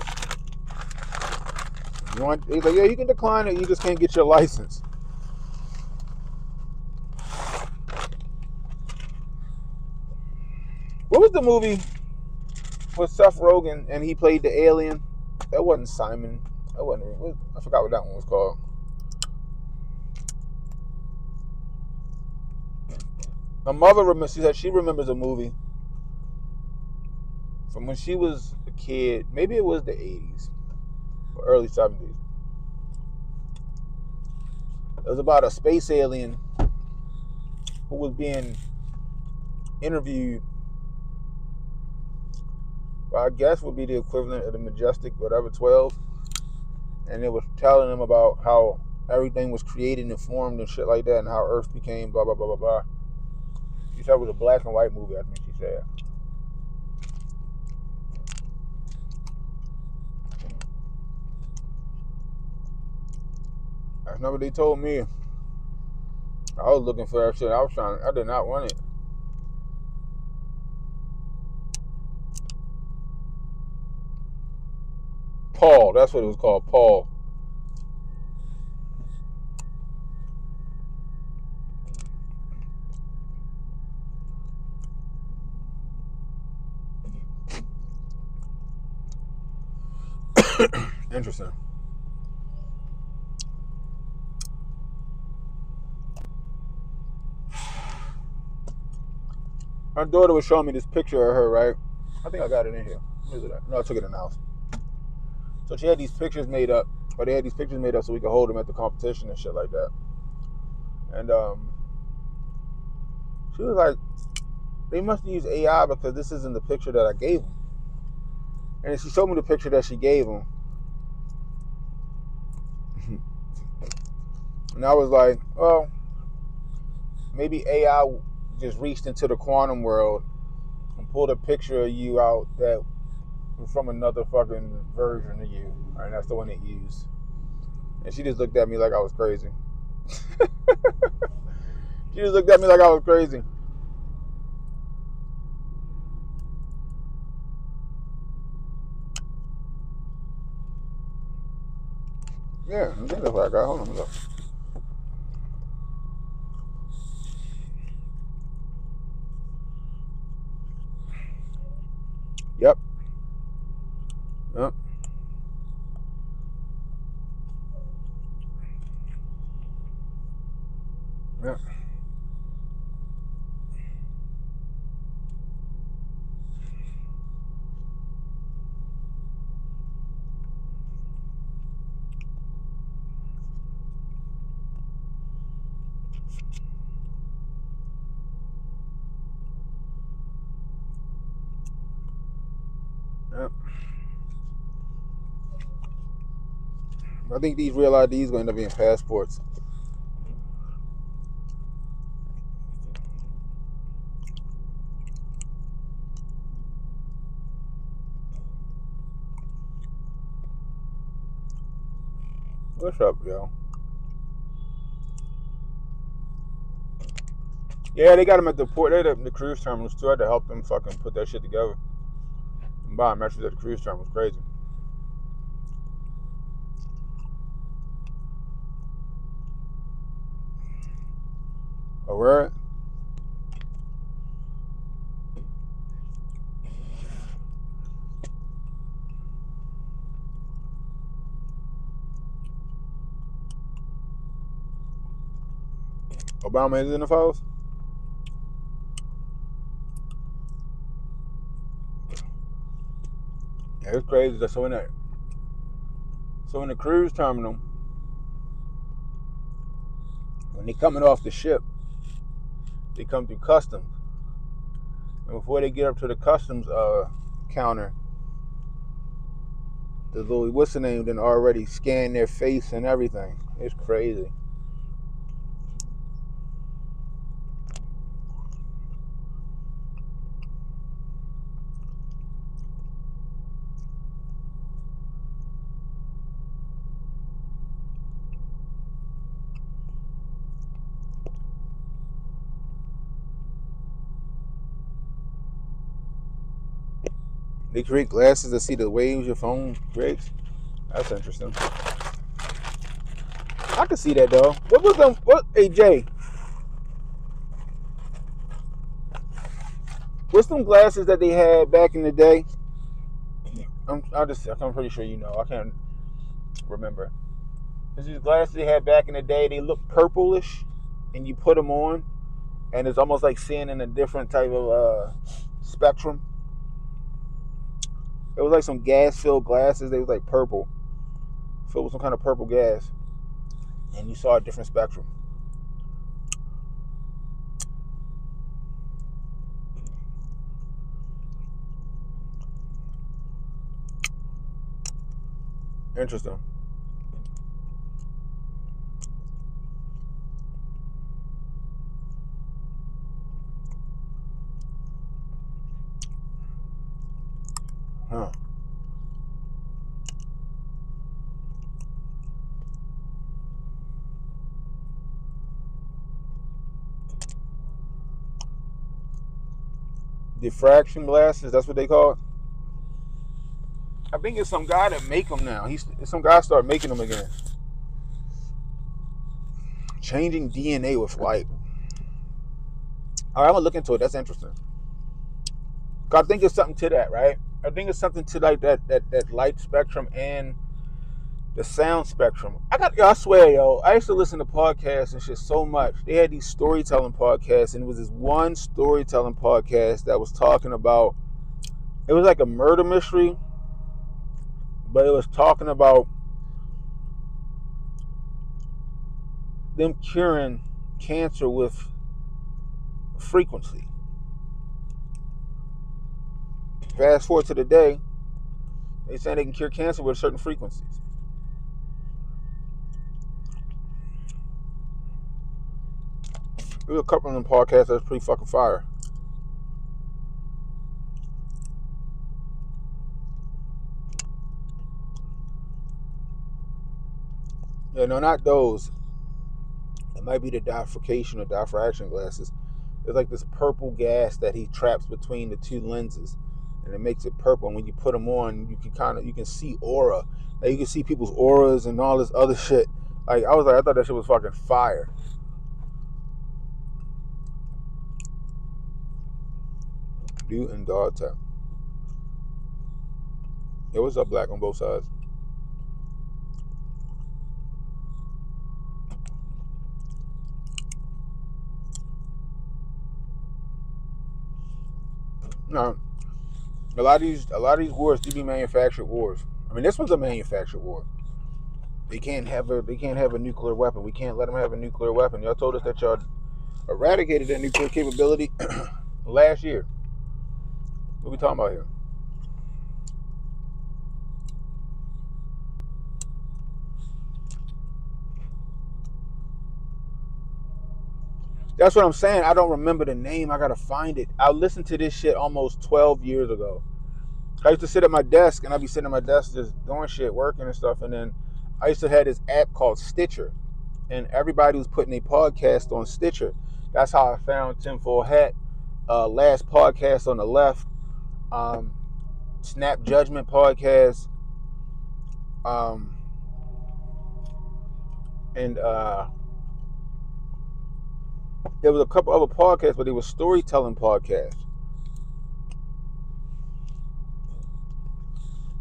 He's like, yeah, you can decline it. You just can't get your license. What was the movie with Seth Rogen and he played the alien? That wasn't Simon. That wasn't. I forgot what that one was called. My mother she remembers a movie from when she was a kid. Maybe it was the 80s or early 70s. It was about a space alien who was being interviewed by, I guess, would be the equivalent of the Majestic, whatever, 12. And it was telling him about how everything was created and formed and shit like that, and how Earth became blah, blah, blah, blah, blah. She said it was a black and white movie, I think she said. That's not what they told me. I was looking for that shit. I did not want it. Paul, that's what it was called, Paul. Interesting. My daughter was showing me this picture of her, right? I think I got it in here. Where is it at? No, I took it in the house. So she had these pictures made up, or they had these pictures made up so we could hold them at the competition and shit like that. And she was like, they must use AI because this isn't the picture that I gave them. And she showed me the picture that she gave them. And I was like, well, maybe AI just reached into the quantum world and pulled a picture of you out that was from another fucking version of you. And that's the one it used. And she just looked at me like I was crazy. She just looked at me like I was crazy. Yeah, I think that's what I got. Hold on, look. Yep. Yep. Yep. Yep. I think these real IDs going to end up being passports. What's up, yo? Yeah, they got them at the port. They at the cruise terminals too. I had to help them fucking put that shit together. And buying matches at the cruise terminal was crazy. Oh, where? Obama is in the files? Yeah, it's crazy. So in the cruise terminal, when they coming off the ship, they come through customs. And before they get up to the customs counter, the little what's the name then already scanned their face and everything. It's crazy. They create glasses to see the waves your phone creates. That's interesting. I can see that though. What was them? What? Hey Jay, what's them glasses that they had back in the day? I'm pretty sure you know. I can't remember. There's these glasses they had back in the day. They look purplish, and you put them on, and it's almost like seeing in a different type of spectrum. It was like some gas-filled glasses. They was like purple, filled with some kind of purple gas, and you saw a different spectrum. Interesting. Huh. Diffraction glasses, that's what they call it. I think it's some guy that make them now. Some guy started making them again. Changing DNA with light. All right, I'm gonna look into it. That's interesting. I think it's something to that, right? I think it's something to like that light spectrum and the sound spectrum. I swear, yo, I used to listen to podcasts and shit so much. They had these storytelling podcasts, and it was this one storytelling podcast that was talking about, it was like a murder mystery, but it was talking about them curing cancer with frequency. Fast forward to today, they say they can cure cancer with certain frequencies. There's a couple of them podcasts that's pretty fucking fire. Yeah, no, not those. It might be the diffraction or diffraction glasses. There's like this purple gas that he traps between the two lenses, and it makes it purple. And when you put them on, you can see aura. Like you can see people's auras and all this other shit. Like I thought that shit was fucking fire. Butte and Dog Tap. Yo, what's up, Black on both sides? No, a lot of these wars do be manufactured wars. I mean, this one's a manufactured war. They can't have a nuclear weapon. We can't let them have a nuclear weapon. Y'all told us that y'all eradicated that nuclear capability last year. What we talking about here? That's what I'm saying. I don't remember the name. I gotta find it. I listened to this shit almost 12 years ago. I used to sit at my desk, and I'd be sitting at my desk just doing shit, working and stuff. And then I used to have this app called Stitcher, and everybody was putting a podcast on Stitcher. That's how I found Tinfoil Hat. Last podcast on the left. Snap Judgment podcast. And there was a couple other podcasts, but they were storytelling podcasts.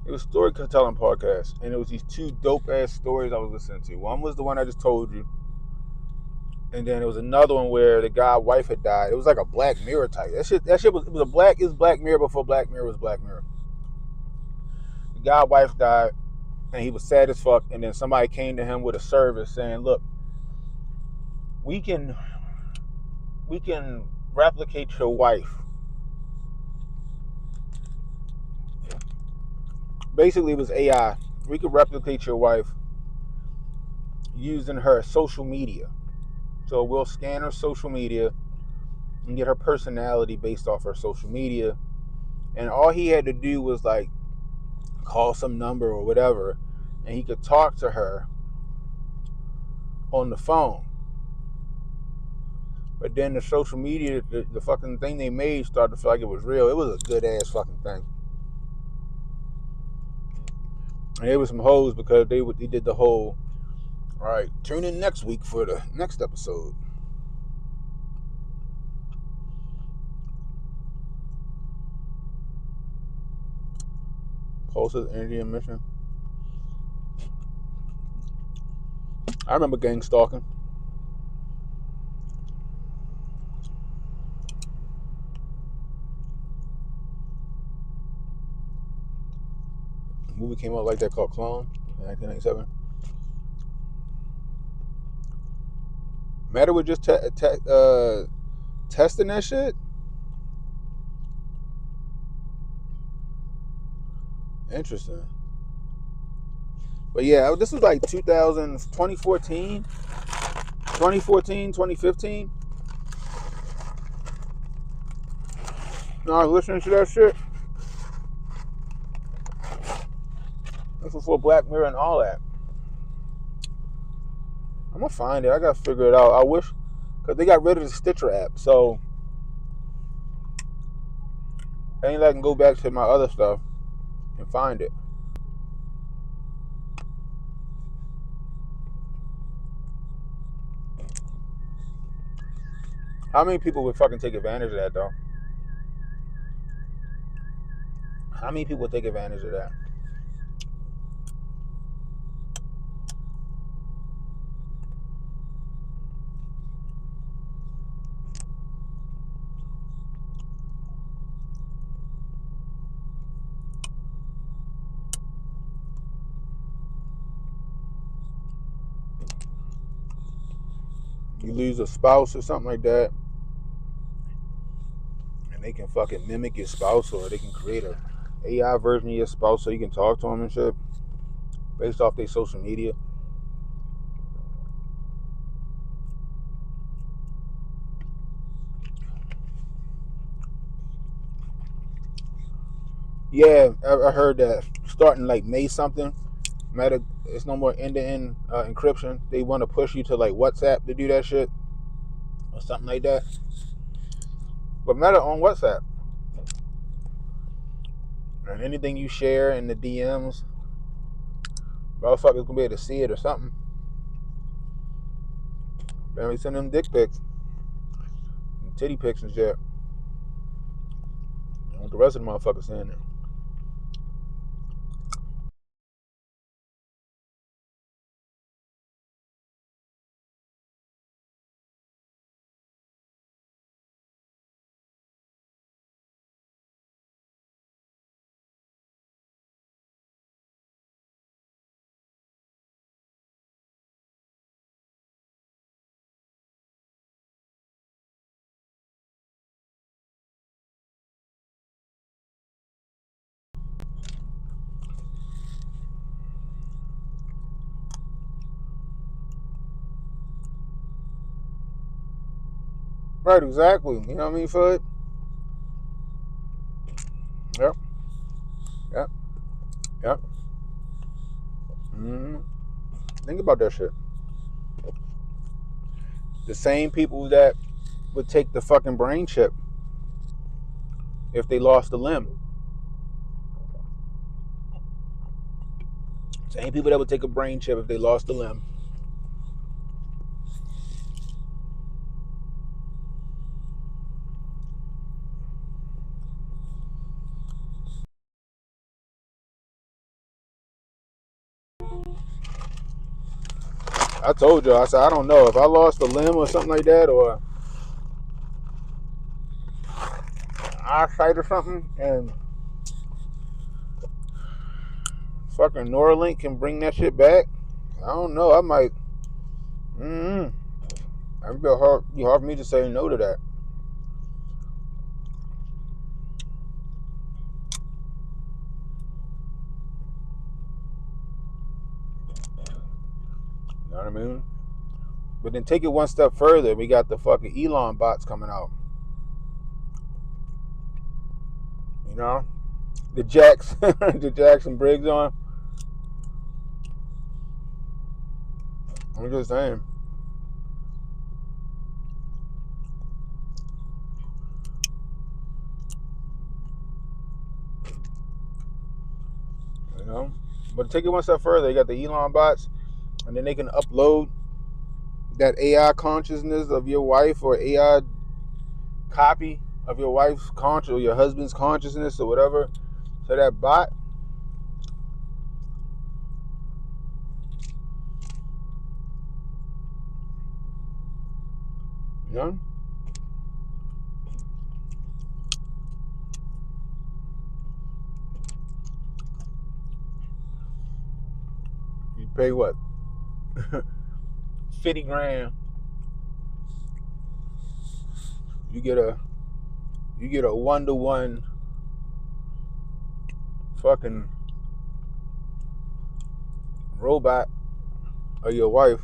It was storytelling podcasts, and it was these two dope ass stories I was listening to. One was the one I just told you, and then there was another one where the guy's wife had died. It was like a Black Mirror type. That shit was Black Mirror before Black Mirror was Black Mirror. The guy's wife died, and he was sad as fuck. And then somebody came to him with a service saying, "Look, we can replicate your wife." Basically, it was AI. We could replicate your wife using her social media. So we'll scan her social media and get her personality based off her social media. And all he had to do was like call some number or whatever, and he could talk to her on the phone. But then the social media, the fucking thing they made started to feel like it was real. It was a good ass fucking thing. And there was some hoes because they did the whole, all right, tune in next week for the next episode. Pulse's energy emission. I remember gang stalking. A movie came out like that called Clone in 1997. Matter with just testing that shit? Interesting. But yeah, this was like 2014, 2015. No, I was listening to that shit. This was before Black Mirror and all that. I'm gonna find it. I gotta figure it out. I wish, because they got rid of the Stitcher app. So Ain't like I can go back to my other stuff and find it. How many people would fucking take advantage of that though? How many people would take advantage of that? You lose a spouse or something like that, and they can fucking mimic your spouse, or they can create a AI version of your spouse so you can talk to them and shit based off their social media. Yeah, I heard that starting like May something, Meta, it's no more end-to-end encryption. They want to push you to like WhatsApp to do that shit or something like that. But Meta on WhatsApp, and anything you share in the DMs, motherfuckers gonna be able to see it or something. Then we send them dick pics, and titty pics and shit. I want the rest of the motherfuckers seeing it. Right, exactly. You know what I mean, Fud? Yep, yep, yep. Mm-hmm. Think about that shit. The same people that would take the fucking brain chip if they lost a limb. Same people that would take a brain chip if they lost a limb. I told you, I said, I don't know. If I lost a limb or something like that, or eyesight or something, and fucking Neuralink can bring that shit back, I don't know. I might. It'd be hard for me to say no to that. You know what I mean? But then take it one step further. We got the fucking Elon bots coming out. You know? The Jackson Briggs on. I'm just saying. You know? But take it one step further. You got the Elon bots, and then they can upload that AI consciousness of your wife, or AI copy of your wife's conscious or your husband's consciousness or whatever to that bot. You know? You pay what? 50 grand. You get a 1-to-1 fucking robot of your wife.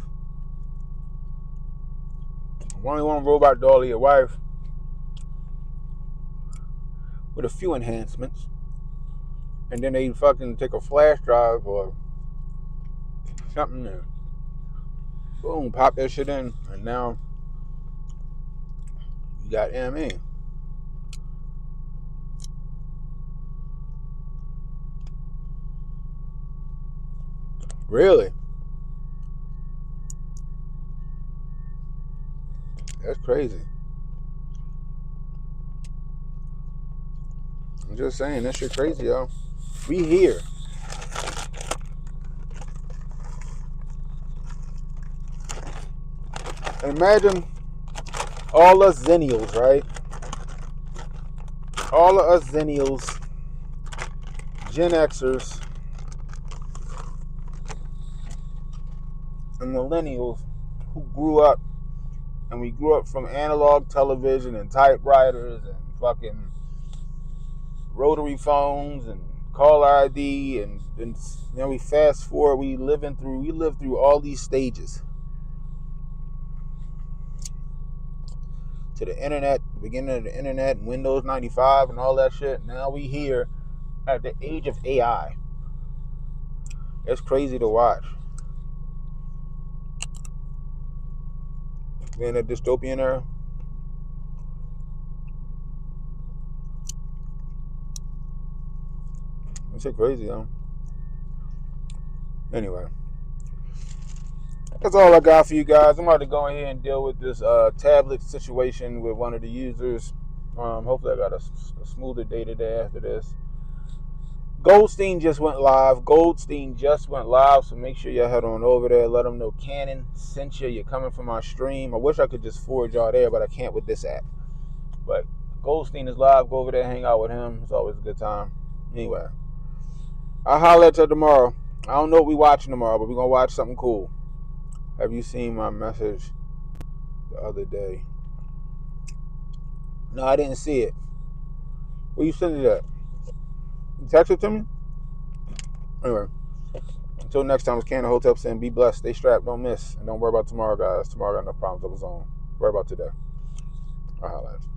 Only one robot doll of your wife with a few enhancements. And then they fucking take a flash drive or something and boom, pop that shit in, and now you got ME. Really? That's crazy. I'm just saying, that shit crazy, yo. We here. And imagine all us Zennials, right? All of us Zennials, Gen Xers, and Millennials who grew up, and we grew up from analog television and typewriters and fucking rotary phones and call ID, and then we fast forward, we lived through all these stages to the internet, the beginning of the internet and Windows 95 and all that shit. Now we here at the age of AI. It's crazy to watch. We're in a dystopian era. It's shit crazy, yo. Anyway, that's all I got for you guys. I'm about to go ahead and deal with this tablet situation with one of the users. Hopefully I got a smoother day today after this. Goldstein just went live. So make sure y'all head on over there. Let them know Canon sent you. You're coming from our stream. I wish I could just forward y'all there, but I can't with this app. But Goldstein is live. Go over there, hang out with him. It's always a good time. Anyway, I'll holler at you tomorrow. I don't know what we're watching tomorrow, but we're going to watch something cool. Have you seen my message the other day? No, I didn't see it. Where you send it at? You text it to me? Anyway, until next time, it's Cannon Hotel saying be blessed, stay strapped, don't miss, and don't worry about tomorrow, guys. Tomorrow got no problems of its own. Worry about today. I'll holler at you.